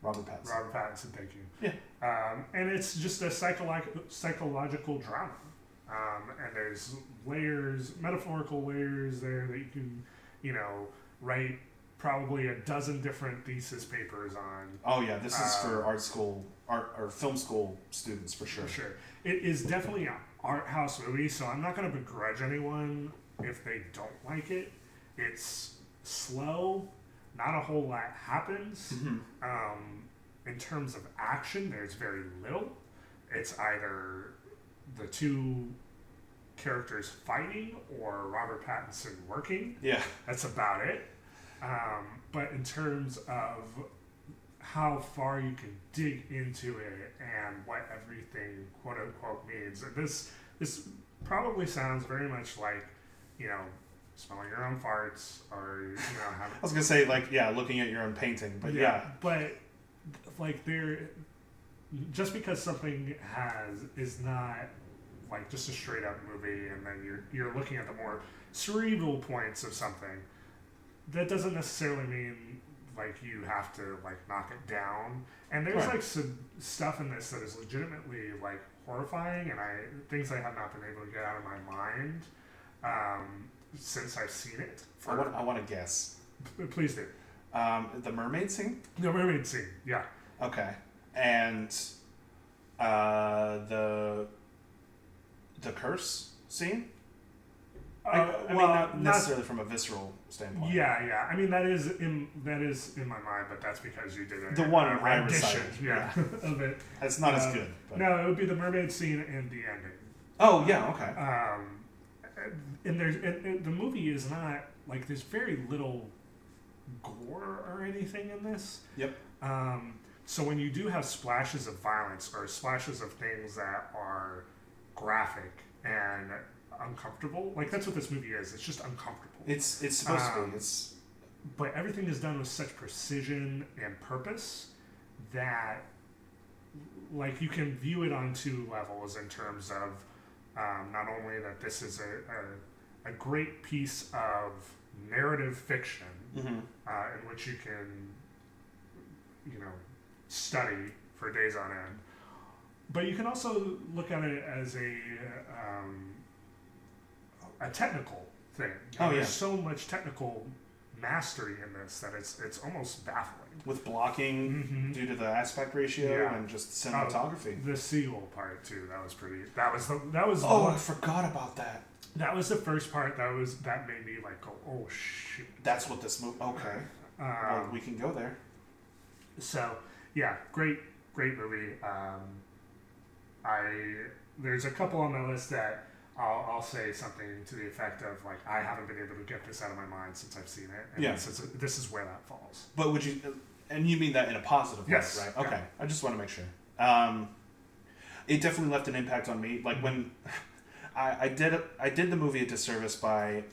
Robert Pattinson. Robert Pattinson, thank you. Yeah. And it's just a psychological drama. And there's layers, metaphorical layers there that you can, write probably a dozen different thesis papers on. Oh yeah, this is for art or film school students for sure. For sure. It is definitely an art house movie, so I'm not going to begrudge anyone if they don't like it. It's slow. Not a whole lot happens. In terms of action, there's very little. It's either the two characters fighting or Robert Pattinson working. Yeah. That's about it. But in terms of how far you can dig into it and what everything quote unquote means, this probably sounds very much like, smelling your own farts or, having... I was gonna say looking at your own painting, but yeah. But just because something is not like just a straight up movie, and then you're looking at the more cerebral points of something, that doesn't necessarily mean like you have to like knock it down. And there's like some stuff in this that is legitimately like horrifying, and things I have not been able to get out of my mind since I've seen it. I want to guess. Please do. The mermaid scene? The mermaid scene, yeah. Okay. And The curse scene. Well, I mean, not necessarily from a visceral standpoint. Yeah. I mean, that is in my mind, but that's because you did The one I rendition, recited. of it. It's not as good. But. No, it would be the mermaid scene and the ending. Oh yeah, okay. And the movie is not like there's very little gore or anything in this. Yep. So when you do have splashes of violence or splashes of things that are graphic and uncomfortable, like that's what this movie is. It's just uncomfortable. It's supposed to be. But everything is done with such precision and purpose that, like, you can view it on two levels in terms of not only that this is a great piece of narrative fiction in which you can, study for days on end, but you can also look at it as a technical thing. There's so much technical mastery in this that it's almost baffling. With blocking due to the aspect ratio and just cinematography. The seagull part too. That was pretty. That was. Oh, I forgot about that. That was the first part. That made me like go, oh shit. That's what this movie. Okay. Well, we can go there. So yeah, great movie. There's a couple on my list that I'll say something to the effect of like I haven't been able to get this out of my mind since I've seen it. And this is where that falls. But would you? And you mean that in a positive way, right? Okay. Yeah. I just want to make sure. It definitely left an impact on me. Like when I did the movie a disservice by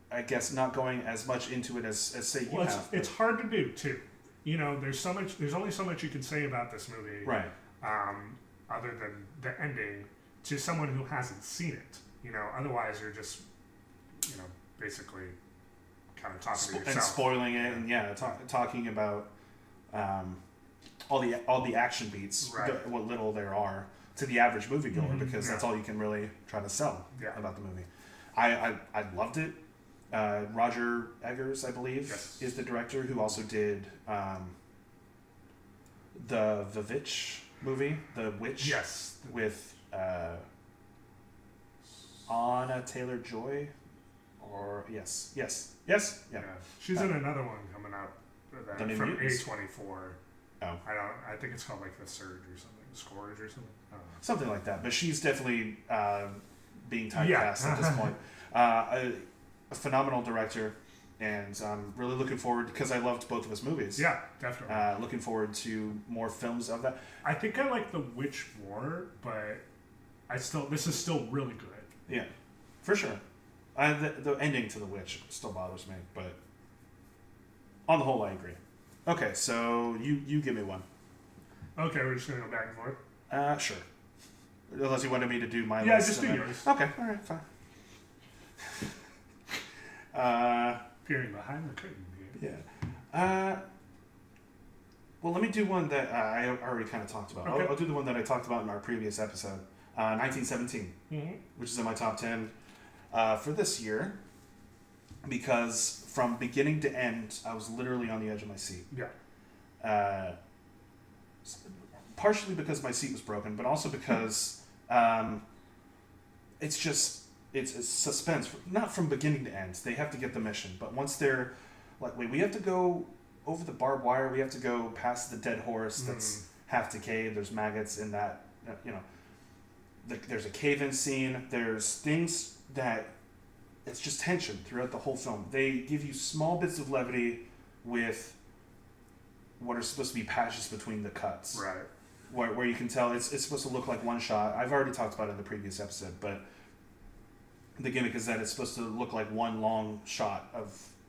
I guess not going as much into it as say you have. It's hard to do too. There's only so much you can say about this movie. Right. Other than the ending to someone who hasn't seen it. Otherwise you're just, basically kind of talking to yourself. And spoiling it and talking about all the action beats, right. What little there are to the average moviegoer because that's all you can really try to sell about the movie. I loved it. Roger Eggers, I believe, is the director who also did the Vivitch movie, The Witch, with Anna Taylor-Joy, or yes, yeah. She's in another one coming out from Mutants? A24. Oh, I think it's called like The Surge or something, Scourge or something. I don't know. Something like that. But she's definitely being typecast at this point. A phenomenal director, and I'm really looking forward because I loved both of his movies. Yeah, definitely. Looking forward to more films of that. I think I like The Witch more, but this is still really good. Yeah, for sure. The ending to The Witch still bothers me, but on the whole, I agree. Okay, so you give me one. Okay, we're just gonna go back and forth. Sure. Unless you wanted me to do my list. Yeah, just do yours. Okay, all right, fine. Peering behind the curtain here. Yeah. Well, let me do one that I already kind of talked about. Okay. I'll do the one that I talked about in our previous episode, 1917, which is in my top 10 for this year, because from beginning to end, I was literally on the edge of my seat. Yeah. Partially because my seat was broken, but also because it's suspense, not from beginning to end. They have to get the mission, but once they're like, wait, we have to go over the barbed wire, we have to go past the dead horse that's half decayed, there's maggots in that, there's a cave-in scene, there's things that, it's just tension throughout the whole film. They give you small bits of levity with what are supposed to be patches between the cuts. Right. Where you can tell it's supposed to look like one shot. I've already talked about it in the previous episode, but the gimmick is that it's supposed to look like one long shot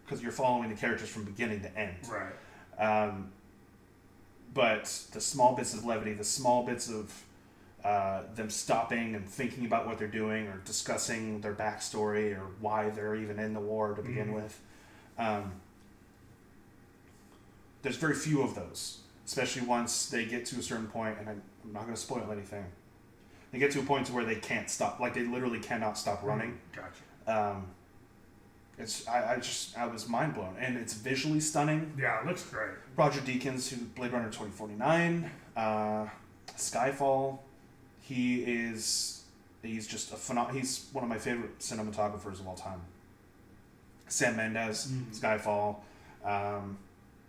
because you're following the characters from beginning to end. Right. But the small bits of levity, the small bits of them stopping and thinking about what they're doing or discussing their backstory or why they're even in the war to begin with. There's very few of those, especially once they get to a certain point, and I'm not going to spoil anything. They get to a point to where they can't stop, like they literally cannot stop running. Gotcha. I was mind blown, and it's visually stunning. Yeah, it looks great. Roger Deakins, who Blade Runner 2049, Skyfall. He's just he's one of my favorite cinematographers of all time. Sam Mendes, Skyfall,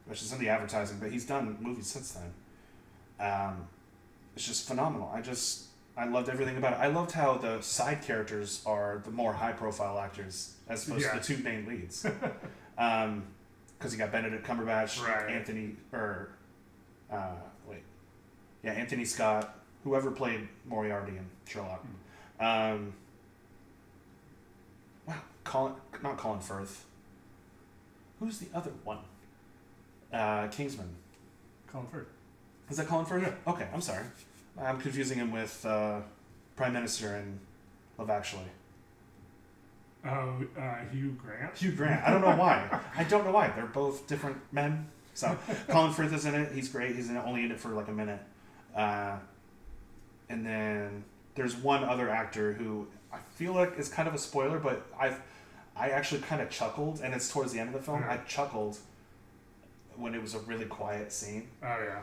which is in the advertising, but he's done movies since then. It's just phenomenal. I loved everything about it. I loved how the side characters are the more high-profile actors as opposed to the two main leads. Because you got Benedict Cumberbatch, Anthony Scott, whoever played Moriarty in Sherlock. Not Colin Firth. Who's the other one? Kingsman. Colin Firth. Is that Colin Firth? Yeah. Okay, I'm sorry. I'm confusing him with Prime Minister in Love Actually. Hugh Grant. Hugh Grant. I don't know why. They're both different men. So Colin Firth is in it. He's great. He's only in it for like a minute. And then there's one other actor who I feel like is kind of a spoiler, but I actually kind of chuckled, and it's towards the end of the film. I chuckled when it was a really quiet scene. Oh yeah.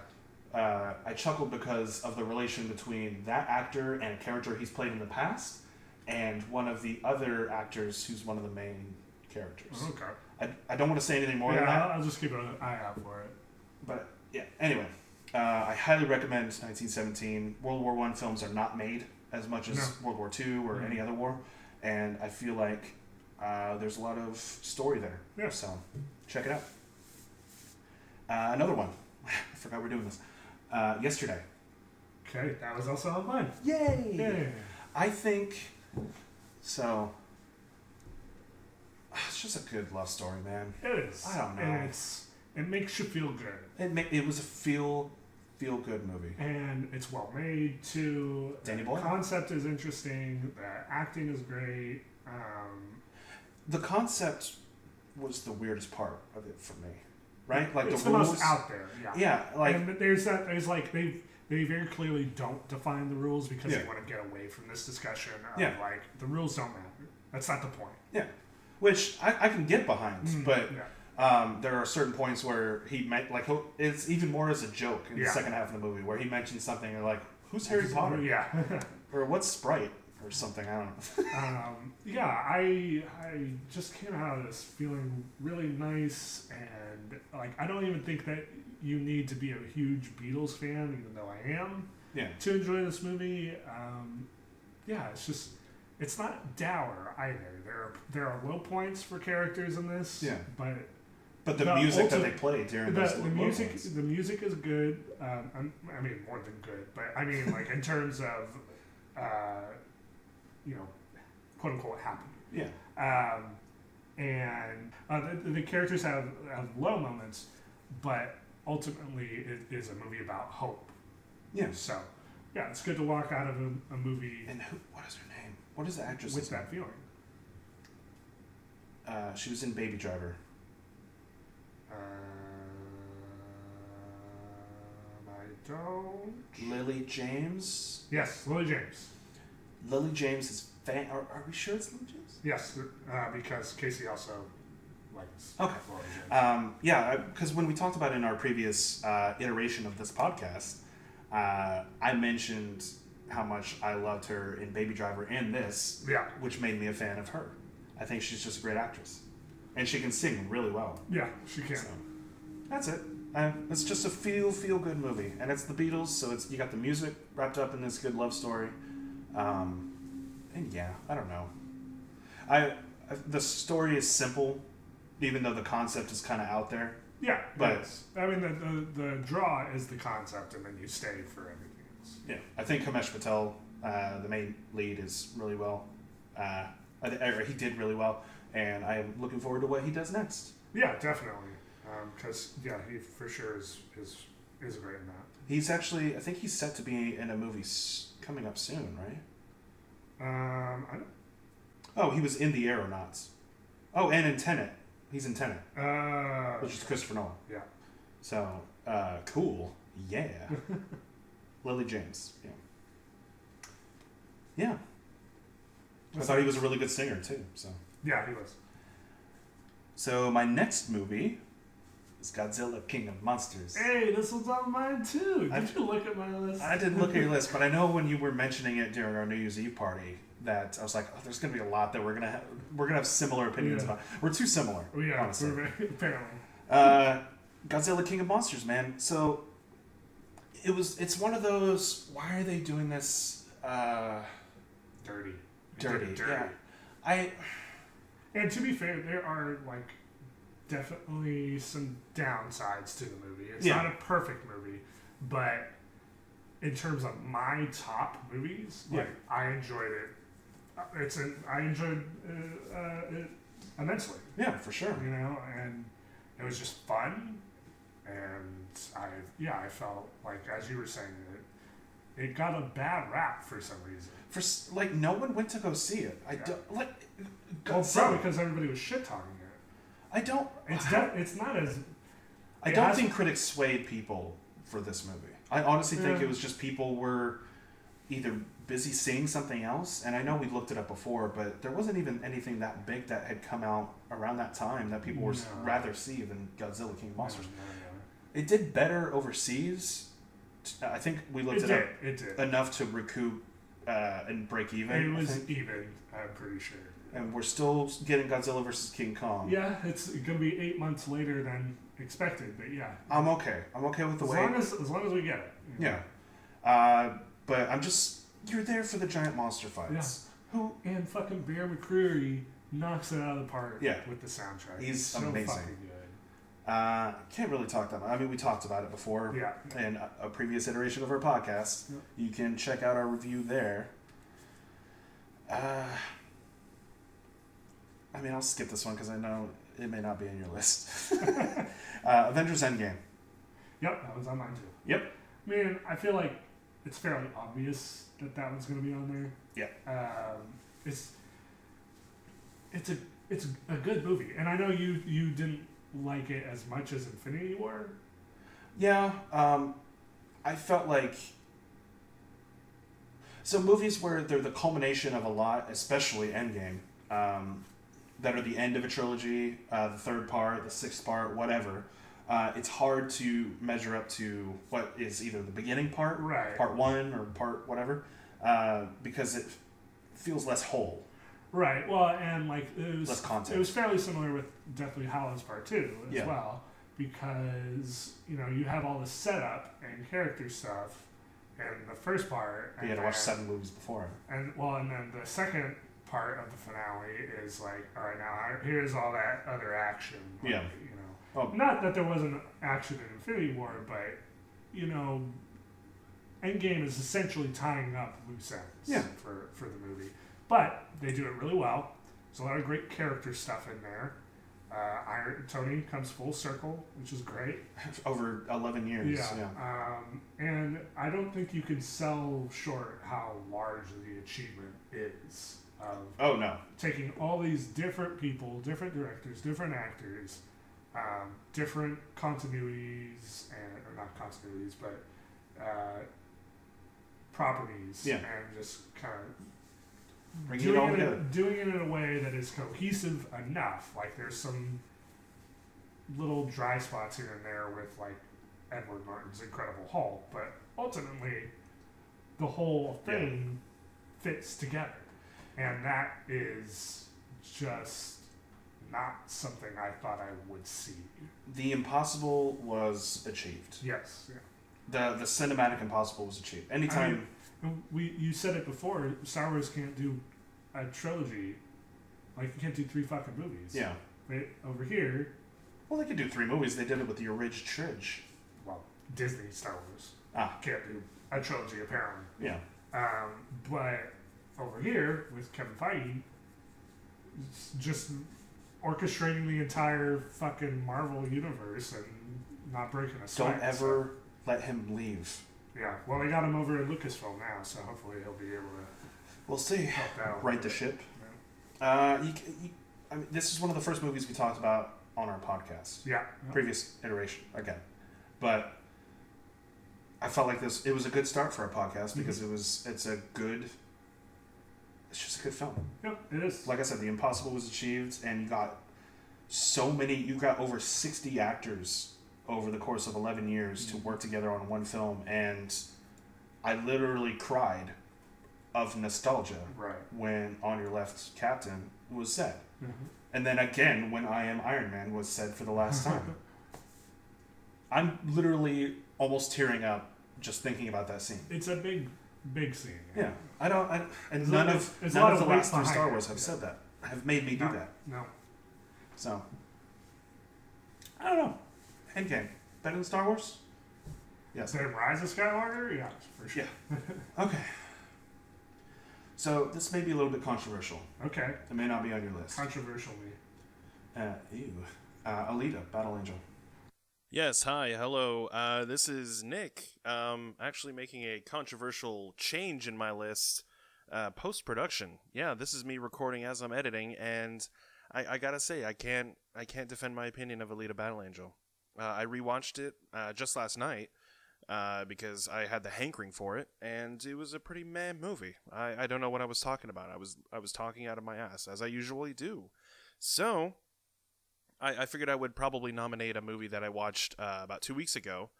I chuckled because of the relation between that actor and a character he's played in the past, and one of the other actors who's one of the main characters. Okay. I don't want to say anything more than that. I'll just keep an eye out for it. But yeah, anyway, I highly recommend 1917. World War I films are not made as much as World War II or any other war, and I feel like there's a lot of story there. Yeah. So check it out. Another one. I forgot we're doing this. Yesterday. Okay, that was also on mine. Yay! Yay! I think so. It's just a good love story, man. It is. I don't know. And it makes you feel good. It was a feel good movie. And it's well made too. Danny The Boyle. concept is interesting. The acting is great. The concept was the weirdest part of it for me, right? Like it's the the rules. most out there. Yeah. Yeah, like and there's like they very clearly don't define the rules because they want to get away from this discussion of like the rules don't matter. That's not the point. Yeah, which I can get behind, but there are certain points where it's even more as a joke in the second half of the movie where he mentions something and like, who's Harry Potter? Yeah. Or what's Sprite or something? I don't know. I just came out of this feeling really nice, and like I don't even think that you need to be a huge Beatles fan, even though I am, to enjoy this movie. It's not dour either. There are low points for characters in this, but the music that they play during the music is good. I mean, more than good, but I mean, like in terms of, quote unquote happy. Yeah. And the characters have low moments, but ultimately it is a movie about hope. Yeah. So, yeah, it's good to walk out of a movie. And what is her name? What is the actress? With that feeling. She was in Baby Driver. I don't. Lily James. Yes, Lily James. Lily James is Are we sure it's Lily James? Yes, because Casey also likes Lily James. Because when we talked about it in our previous iteration of this podcast, I mentioned how much I loved her in Baby Driver and this, which made me a fan of her. I think she's just a great actress. And she can sing really well. Yeah, she can. So, that's it. It's just a feel good movie. And it's the Beatles, so you got the music wrapped up in this good love story. And yeah, I don't know. The story is simple, even though the concept is kind of out there. Yeah, but I mean, the draw is the concept, and then you stay for everything else. Yeah, I think Kamesh Patel, the main lead, is really well. He did really well, and I am looking forward to what he does next. Yeah, definitely. Because he for sure is great in that. He's actually, I think he's set to be in a movie coming up soon, right? I don't. Oh, he was in The Aeronauts. Oh, and in Tenet. He's in Tenet. Which is Christopher Nolan. Yeah. So, cool. Yeah. Lily James. Yeah. Yeah. I thought he was a really good singer, too. So. Yeah, he was. So, my next movie is Godzilla King of Monsters. Hey, this one's on mine too. Did you look at my list? I didn't look at your list, but I know when you were mentioning it during our New Year's Eve party that I was like, oh, there's going to be a lot that we're gonna have similar opinions about. We're too similar, honestly. Apparently. Godzilla King of Monsters, man. So it's one of those. Why are they doing this? Dirty. Yeah. And to be fair, there are like definitely some downsides to the movie. It's not a perfect movie, but in terms of my top movies, like I enjoyed it. I enjoyed it immensely. Yeah, for sure. You know, and it was just fun, and I felt like, as you were saying, it got a bad rap for some reason. No one went to go see it. I don't like. Well, probably because everybody was shit talking it. I don't. It's not as. I don't think critics swayed people for this movie. I honestly think it was just people were either busy seeing something else, and I know we looked it up before, but there wasn't even anything that big that had come out around that time that people would rather see than Godzilla King of Monsters. No. It did better overseas. I think we looked it up. It did enough to recoup and break even. It was even, I'm pretty sure. And we're still getting Godzilla versus King Kong. Yeah, it's going to be 8 months later than expected, but yeah. I'm okay. I'm okay with the wait. As long as we get it. Yeah. But I'm just... You're there for the giant monster fights. Yeah. And fucking Bear McCreary knocks it out of the park with the soundtrack. He's so amazing. Fucking good. Can't really talk that much. I mean, we talked about it before in a previous iteration of our podcast. Yeah. You can check out our review there. I mean, I'll skip this one because I know it may not be in your list. Avengers Endgame. Yep, that was on mine too. Yep. I mean, I feel like it's fairly obvious that one's going to be on there. Yeah. It's a good movie, and I know you didn't like it as much as Infinity War. Yeah. I felt like movies where they're the culmination of a lot, especially Endgame, that are the end of a trilogy, the third part, the sixth part, whatever. It's hard to measure up to what is either the beginning part, part one, or part whatever, because it feels less whole. Right. Well, and like it was less content. It was fairly similar with Deathly Hallows Part 2 as well, because you have all the setup and character stuff in the first part. You had to watch 7 movies before. And then the second part of the finale is like, all right, now here's all that other action. Like, not that there wasn't action in Infinity War, but Endgame is essentially tying up loose ends for the movie. But they do it really well. There's a lot of great character stuff in there. Tony comes full circle, which is great. Over 11 years. Yeah. And I don't think you can sell short how large the achievement is. Oh, no. Taking all these different people, different directors, different actors, different continuities, or not continuities, but properties, and just kind of doing it in a way that is cohesive enough. Like there's some little dry spots here and there with like Edward Norton's Incredible Hulk, but ultimately the whole thing fits together, and that is just not something I thought I would see. The impossible was achieved. Yes. Yeah. The cinematic impossible was achieved. Anytime. You said it before. Star Wars can't do a trilogy. Like you can't do 3 fucking movies. Yeah. Right over here. Well, they could do 3 movies. They did it with the original trilogy. Well, Disney Star Wars can't do a trilogy apparently. Yeah. But over here with Kevin Feige, it's just orchestrating the entire fucking Marvel universe and not breaking a sweat. Don't ever let him leave. Yeah, well, they got him over at Lucasfilm now, so hopefully he'll be able to. We'll see. Right the ship. Yeah. I mean, this is one of the first movies we talked about on our podcast. Yeah. Previous iteration again, but I felt like it was a good start for our podcast because it's just a good film. Yep, it is. Like I said, the impossible was achieved, and you got over 60 actors over the course of 11 years to work together on one film, and I literally cried of nostalgia when On Your Left, Captain was said. Mm-hmm. And then again when I Am Iron Man was said for the last time. I'm literally almost tearing up just thinking about that scene. It's a big scene. Yeah. None of the last 3 Star Wars have said that. Have made me do that. No. So, I don't know. Endgame. Better than Star Wars? Yes. Say Rise of Skywalker? Yeah, for sure. Yeah. Okay. So, this may be a little bit controversial. Okay. It may not be on your list. Controversial me. Alita, Battle Angel. Yes, hi, hello. This is Nick. Actually making a controversial change in my list post-production. Yeah, this is me recording as I'm editing, and I gotta say, I can't defend my opinion of Alita Battle Angel. I rewatched it just last night because I had the hankering for it, and it was a pretty meh movie. I don't know what I was talking about. I was talking out of my ass, as I usually do. So I figured I would probably nominate a movie that I watched about 2 weeks ago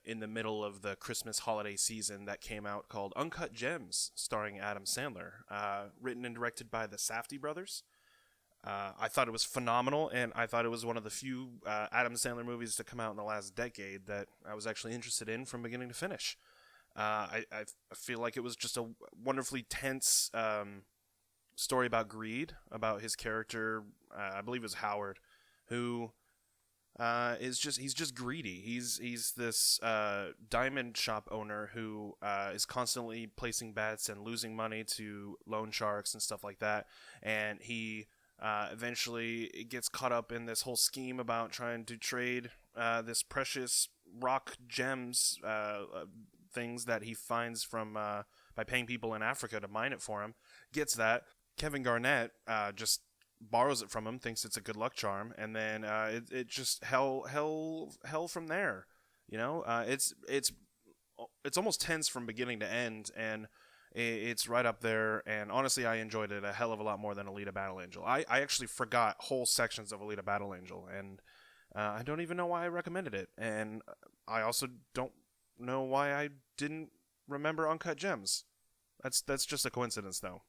in the middle of the Christmas holiday season that came out, called Uncut Gems, starring Adam Sandler, written and directed by the Safdie brothers. I thought it was phenomenal, and I thought it was one of the few Adam Sandler movies to come out in the last decade that I was actually interested in from beginning to finish. I feel like it was just a wonderfully tense story about greed, about his character, I believe it was Howard, who he's just greedy. He's this diamond shop owner who is constantly placing bets and losing money to loan sharks and stuff like that, and he eventually gets caught up in this whole scheme about trying to trade this precious rock gems, things that he finds from by paying people in Africa to mine it for him. Gets that. Kevin Garnett just borrows it from him, thinks it's a good luck charm, and then it just hell from there. You know, it's almost tense from beginning to end, and it's right up there. And honestly, I enjoyed it a hell of a lot more than Alita Battle Angel. I actually forgot whole sections of Alita Battle Angel, and I don't even know why I recommended it, and I also don't know why I didn't remember Uncut Gems. That's just a coincidence, though.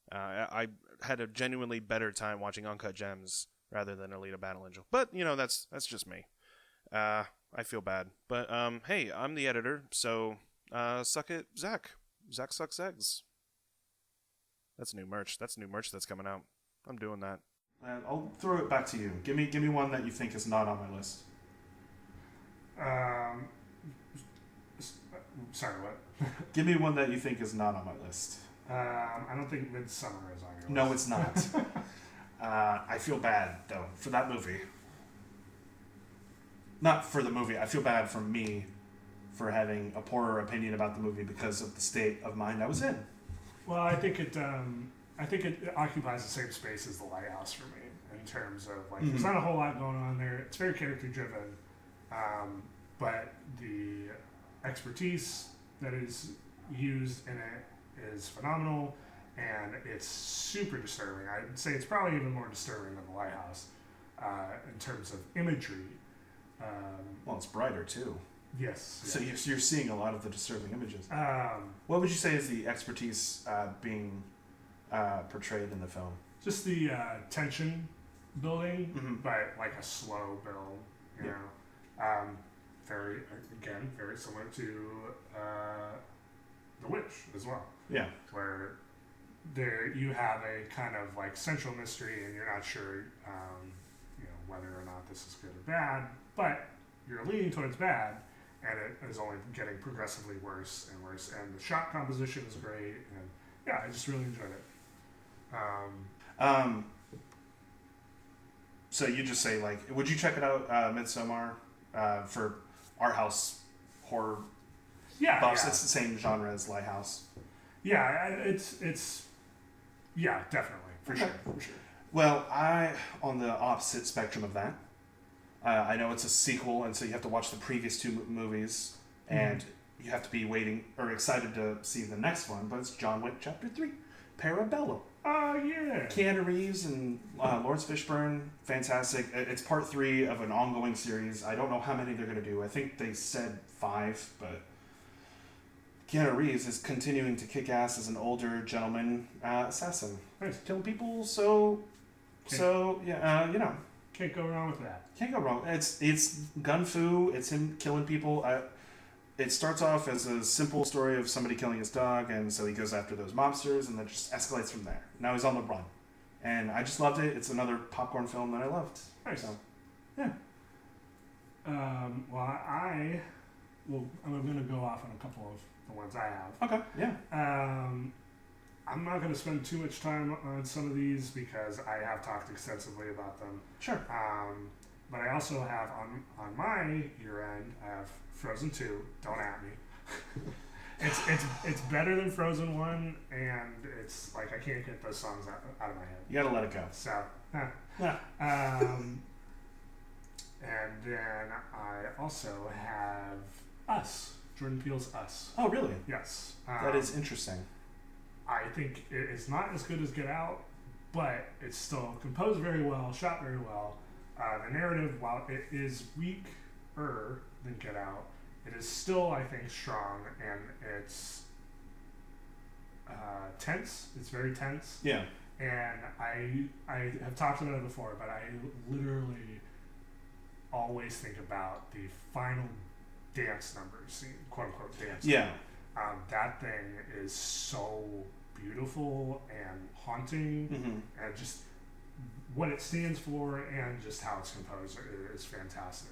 I had a genuinely better time watching Uncut Gems rather than Alita Battle Angel. But, you know, that's just me. I feel bad. But, hey, I'm the editor, so suck it, Zach. Zach sucks eggs. That's new merch. That's new merch that's coming out. I'm doing that. I'll throw it back to you. Give me one that you think is not on my list. Sorry, what? Give me one that you think is not on my list. I don't think Midsommar is on your list. No, it's not. I feel bad, though, for that movie. Not for the movie. I feel bad for me for having a poorer opinion about the movie because of the state of mind I was in. Well, I think it occupies the same space as The Lighthouse for me in terms of, like, there's not a whole lot going on there. It's very character-driven, but the expertise that is used in it is phenomenal, and it's super disturbing. I'd say it's probably even more disturbing than The Lighthouse in terms of imagery. Well, it's brighter too. Yes. So you're seeing a lot of the disturbing images. What would you say is the expertise being portrayed in the film? Just the tension building, but like a slow build. You know, very similar to The Witch as well. Yeah. Where there you have a kind of like central mystery, and you're not sure, whether or not this is good or bad, but you're leaning towards bad, and it is only getting progressively worse and worse. And the shot composition is great, and yeah, I just really enjoyed it. So you just say, like, would you check it out, Midsommar, for art house horror? Yeah, buffs? It's the same genre as Lighthouse. Yeah, it's definitely for sure. Well, I on the opposite spectrum of that. I know it's a sequel, and so you have to watch the previous two movies, and you have to be waiting or excited to see the next one. But it's John Wick Chapter 3, Parabellum. Oh, yeah. Keanu Reeves and Lawrence Fishburne, fantastic. It's part 3 of an ongoing series. I don't know how many they're going to do. I think they said 5, but Keanu Reeves is continuing to kick ass as an older gentleman assassin. Nice. Killing people, so yeah, you know. Can't go wrong with that. Can't go wrong. It's gun fu. It's him killing people. It starts off as a simple story of somebody killing his dog, and so he goes after those mobsters, and then just escalates from there. Now he's on the run, and I just loved it. It's another popcorn film that I loved. Nice. So, yeah. I'm going to go off on a couple of the ones I have. Okay. Yeah. I'm not going to spend too much time on some of these because I have talked extensively about them. Sure. But I also have on my year end, I have Frozen 2. Don't at me. it's better than Frozen 1, and it's like I can't get those songs out of my head. You gotta let it go. So, Yeah. and then I also have Us. Jordan Peele's Us. Oh, really? Yes. That is interesting. I think it is not as good as Get Out, but it's still composed very well, shot very well. The narrative, while it is weaker than Get Out, it is still, I think, strong, and it's tense. It's very tense. Yeah. And I have talked about it before, but I literally always think about the final dance number scene, quote unquote dance. Yeah. That thing is so beautiful and haunting, Mm-hmm. and just what it stands for and just how it's composed is fantastic.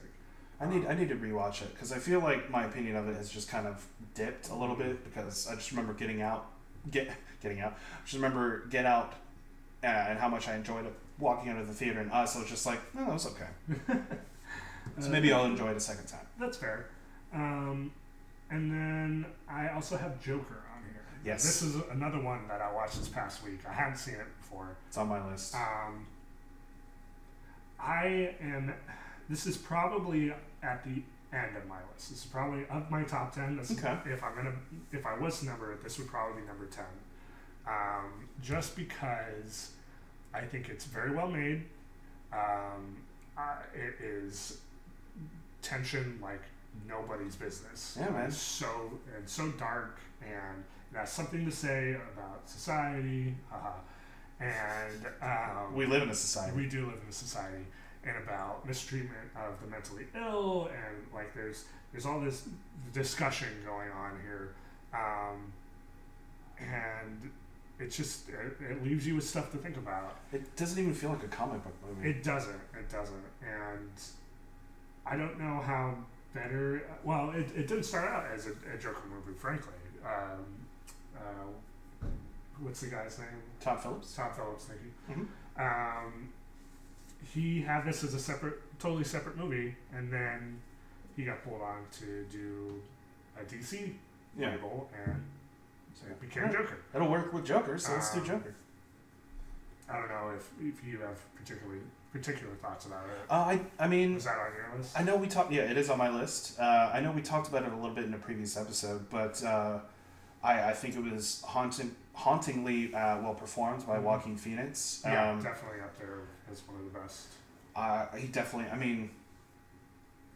I need to rewatch it because I feel like my opinion of it has just kind of dipped a little bit because I just remember getting out. I just remember Get Out and how much I enjoyed it walking out of the theater, and Us. I was just like, no, that was okay. So maybe I'll enjoy it a second time. That's fair. And then I also have Joker on here. Yes. This is another one that I watched this past week. I hadn't seen it before. It's on my list. This is probably at the end of my list. This is probably of my top 10. Okay. If I was to number it, this would probably be number 10. Just because I think it's very well made. It is tension like nobody's business. Yeah, man. It's so dark, and it has something to say about society. And We live in a society. we do live in a society, and about mistreatment of the mentally ill, and like there's all this discussion going on here, and it's just it leaves you with stuff to think about. It doesn't even feel like a comic book movie. It doesn't, and I don't know how better. Well, it didn't start out as a Joker movie, frankly. What's the guy's name? Todd Phillips. Todd Phillips, thank you. Mm-hmm. He had this as a totally separate movie, and then he got pulled on to do a DC label, and so it became Joker. It'll work with Joker, so let's do Joker. I don't know if you have particular thoughts about it. I mean, Is that on your list? I know we talked. Yeah, it is on my list. I know we talked about it a little bit in a previous episode, but I think it was hauntingly well performed by Joaquin Phoenix. Yeah, definitely up there as one of the best. He definitely. I mean,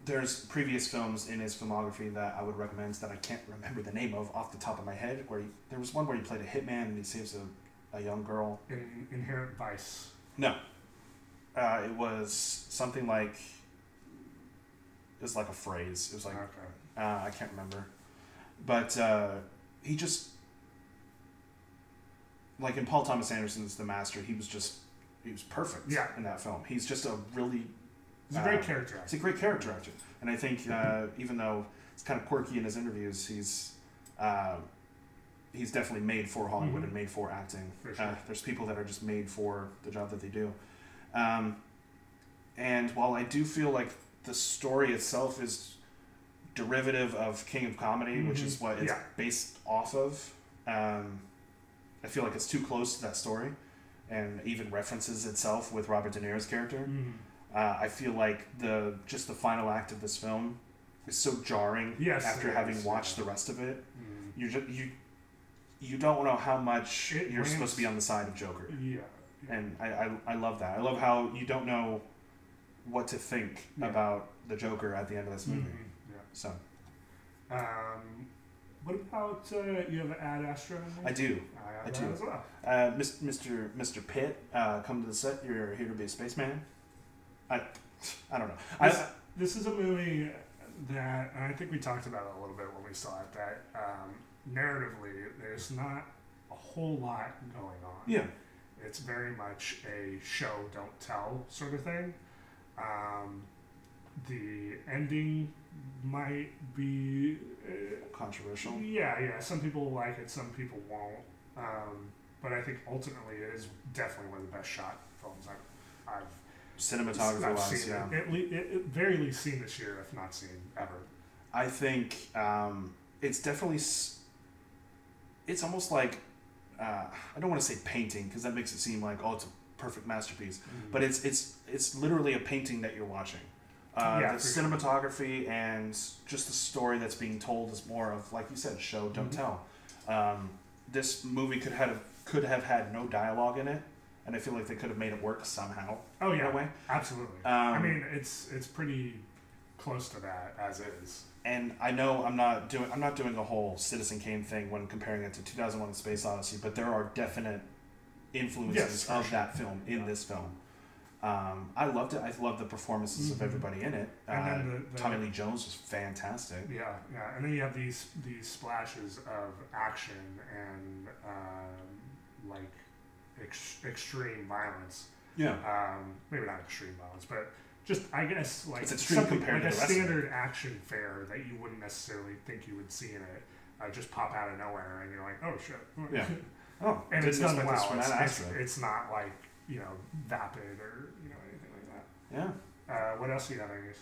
there's previous films in his filmography that I would recommend that I can't remember the name of off the top of my head. There was one where he played a hitman and he saves a young girl. Inherent Vice. No. It was something like. It was like a phrase. It was like. Okay. I can't remember. But he just. Like in Paul Thomas Anderson's The Master, he was perfect in that film. He's just a really. He's a great character actor. He's a great character actor. And I think even though it's kind of quirky in his interviews, he's definitely made for Hollywood and made for acting. For sure. There's people that are just made for the job that they do. And while I do feel like the story itself is derivative of King of Comedy, which is what it's based off of, I feel like it's too close to that story and even references itself with Robert De Niro's character. I feel like the final act of this film is so jarring after having watched the rest of it. you don't know how much It you're lands- supposed to be on the side of Joker. Yeah. And I love that. I love how you don't know what to think Yeah. about the Joker at the end of this movie. Mhm, yeah. So What about you have Ad Astra? In there? I do. I I have do. that as well. Mr. Pitt, come to the set. You're here to be a spaceman. I don't know. This is a movie that, and I think we talked about it a little bit when we saw it, that narratively, there's not a whole lot going on. Yeah. It's very much a show, don't tell sort of thing. The ending might be. Controversial. Yeah. Some people will like it, some people won't. But I think ultimately it is definitely one of the best shot films I've Cinematography wise, seen. yeah. At very least seen this year, if not seen ever. I think it's definitely. It's almost like I don't want to say painting because that makes it seem like it's a perfect masterpiece, but it's literally a painting that you're watching. Yeah, The for sure. cinematography and just the story that's being told is more of, like you said, show don't tell. This movie could have had no dialogue in it, and I feel like they could have made it work somehow. Oh yeah, in a way. absolutely. I mean, it's pretty close to that as is. And I know I'm not doing a whole Citizen Kane thing when comparing it to 2001: Space Odyssey, but there are definite influences Yes, for of sure. that film in this film. I loved it. I loved the performances of everybody in it. And then the Tommy Lee Jones was fantastic. Yeah, and then you have these splashes of action and like extreme violence. Yeah. Maybe not extreme violence, but just I guess like It's extreme something compared like to a the rest of it. standard action fare that you wouldn't necessarily think you would see in it. Just pop out of nowhere, and you're like, oh shit. Yeah. Oh, And it's didn't done expect this well. from Ad Astra. It's not like vapid or anything like that. Yeah. What else do you have, Angus?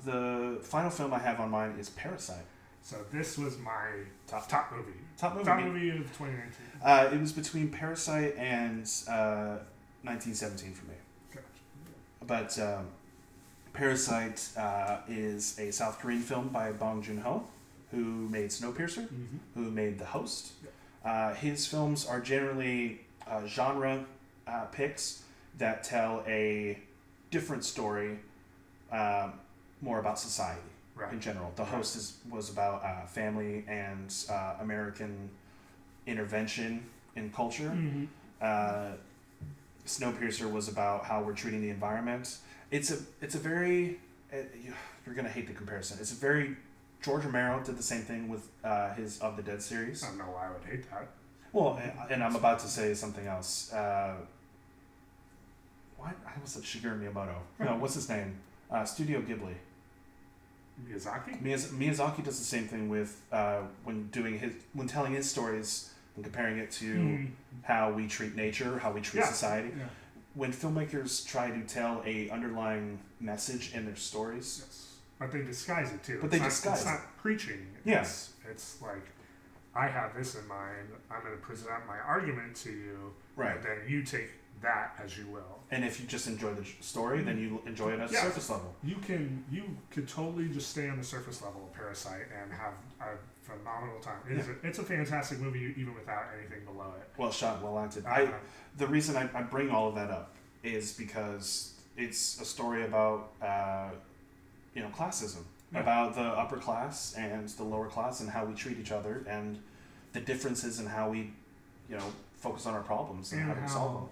The final film I have on mine is Parasite. So this was my Top movie. Top movie. Top movie of 2019. It was between Parasite and 1917 for me. Gotcha. But Parasite is a South Korean film by Bong Joon-ho, who made Snowpiercer, who made The Host. His films are generally genre picks that tell a different story, more about society in general. The Host was about family and American intervention in culture. Snowpiercer was about how we're treating the environment. It's a very you're gonna hate the comparison. It's a very George Romero did the same thing with his Of the Dead series. I don't know why I would hate that. Well, and I'm about to say something else. What? I almost said Shigeru Miyamoto. No, what's his name? Studio Ghibli. Miyazaki? Miyazaki does the same thing with when telling his stories and comparing it to how we treat nature, how we treat society. Yeah. When filmmakers try to tell a underlying message in their stories, Yes. But they disguise it too. But they It's disguise not preaching. Yes. It's like, I have this in mind. I'm going to present my argument to you. Right. And then you take that as you will. and if you just enjoy the story, then you enjoy it at a Yeah. surface level. You could totally just stay on the surface level of Parasite and have a phenomenal time. It's a fantastic movie even without anything below it. Well shot, well acted. The reason I bring all of that up is because it's a story about classism, about the upper class and the lower class and how we treat each other and the differences in how we focus on our problems and how we solve them.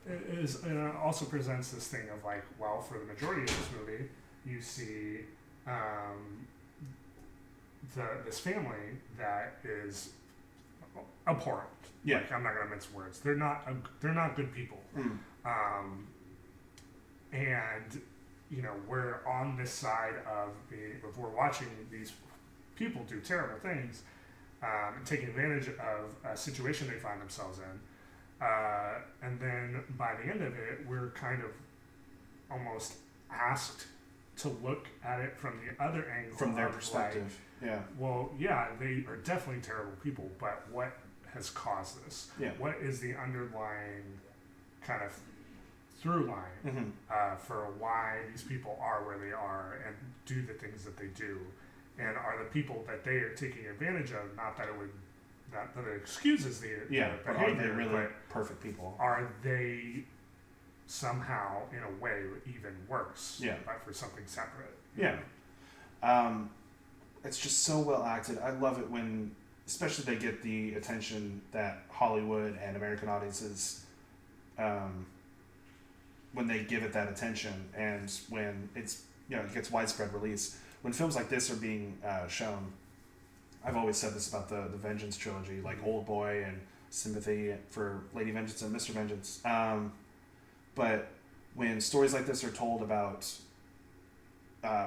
It also presents this thing of like, well, for the majority of this movie, you see this family that is abhorrent. Yeah. Like, I'm not gonna mince words. They're not good people. And we're on this side of if we're watching these people do terrible things, taking advantage of a situation they find themselves in. And then by the end of it, we're kind of almost asked to look at it from the other angle. From their of, perspective. like, well, yeah, they are definitely terrible people, but what has caused this? Yeah. What is the underlying kind of through line for why these people are where they are and do the things that they do? And are the people that they are taking advantage of, not that it would that excuses the But are behavior, they really but perfect people? are they somehow, in a way, even worse? Yeah. But for something separate. Yeah. It's just so well acted. I love it when, especially they get the attention that Hollywood and American audiences, when they give it that attention, and when it's, it gets widespread release. When films like this are being shown, I've always said this about the Vengeance trilogy, like Old Boy and Sympathy for Lady Vengeance and Mr. Vengeance. But when stories like this are told about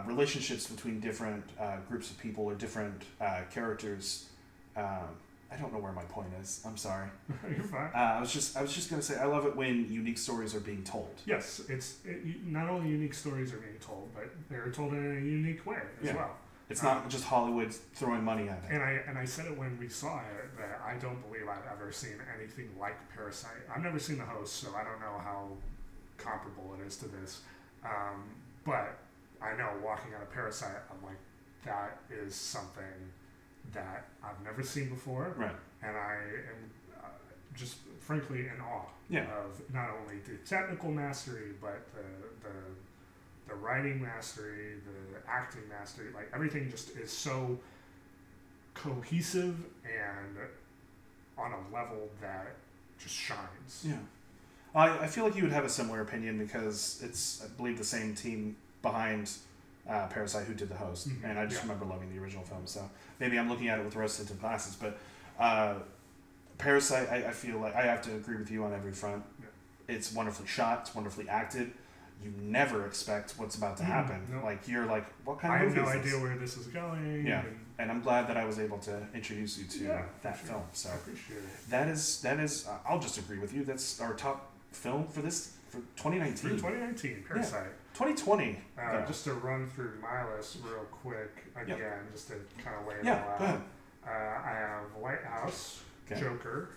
relationships between different groups of people or different characters, I don't know where my point is. I'm sorry. You're fine. I was just gonna say I love it when unique stories are being told. Yes, not only unique stories are being told, but they're told in a unique way as well. It's not just Hollywood throwing money at it. And I said it when we saw it that I don't believe I've ever seen anything like Parasite. I've never seen The Host, so I don't know how comparable it is to this. But I know walking out of Parasite, I'm like, that is something that I've never seen before. Right. And I am just frankly in awe of not only the technical mastery, but the writing mastery, the acting mastery. Like, everything just is so cohesive and on a level that just shines. Yeah. I feel like you would have a similar opinion because it's, I believe, the same team behind Parasite who did The Host. Mm-hmm. And I just remember loving the original film. So maybe I'm looking at it with rose-tinted glasses. But Parasite, I feel like I have to agree with you on every front. Yeah. It's wonderfully shot. It's wonderfully acted. You never expect what's about to happen. No. Like, you're like, what kind I of movie have no is this? idea where this is going. Yeah. And I'm glad that I was able to introduce you to that film. So I appreciate it. that is I'll just agree with you. That's our top film for 2019. For 2019, Parasite. 2020. Just to run through my list real quick again, just to kind of lay it all out. Go ahead. I have Lighthouse, Okay. Joker,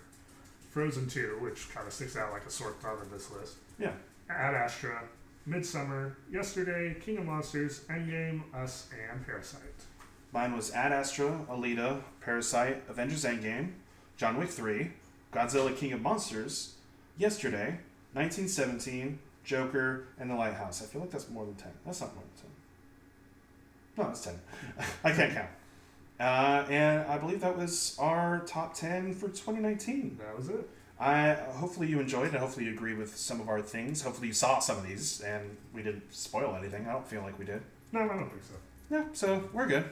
Frozen 2, which kind of sticks out like a sore thumb in this list. Yeah. Ad Astra, Midsummer, Yesterday, King of Monsters, Endgame, Us, and Parasite. Mine was Ad Astra, Alita, Parasite, Avengers Endgame, John Wick 3, Godzilla King of Monsters, Yesterday, 1917, Joker, and The Lighthouse. I feel like that's more than 10. That's not more than 10. No, that's 10. I can't count. And I believe that was our top 10 for 2019. That was it. Hopefully you enjoyed and hopefully you agree with some of our things. Hopefully you saw some of these and we didn't spoil anything. I don't feel like we did. No, I don't think so. Yeah, so we're good.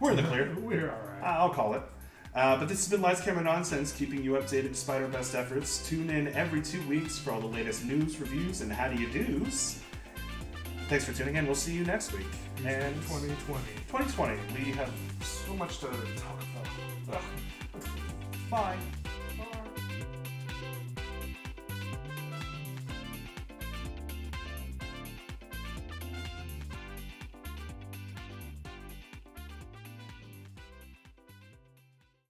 We're in the clear. We're alright. I'll call it. But this has been Lights, Camera, Nonsense, keeping you updated despite our best efforts. Tune in every 2 weeks for all the latest news, reviews, and how-do-you-dos. Thanks for tuning in. We'll see you next week. And 2020. We have so much to talk about. Ugh. Bye.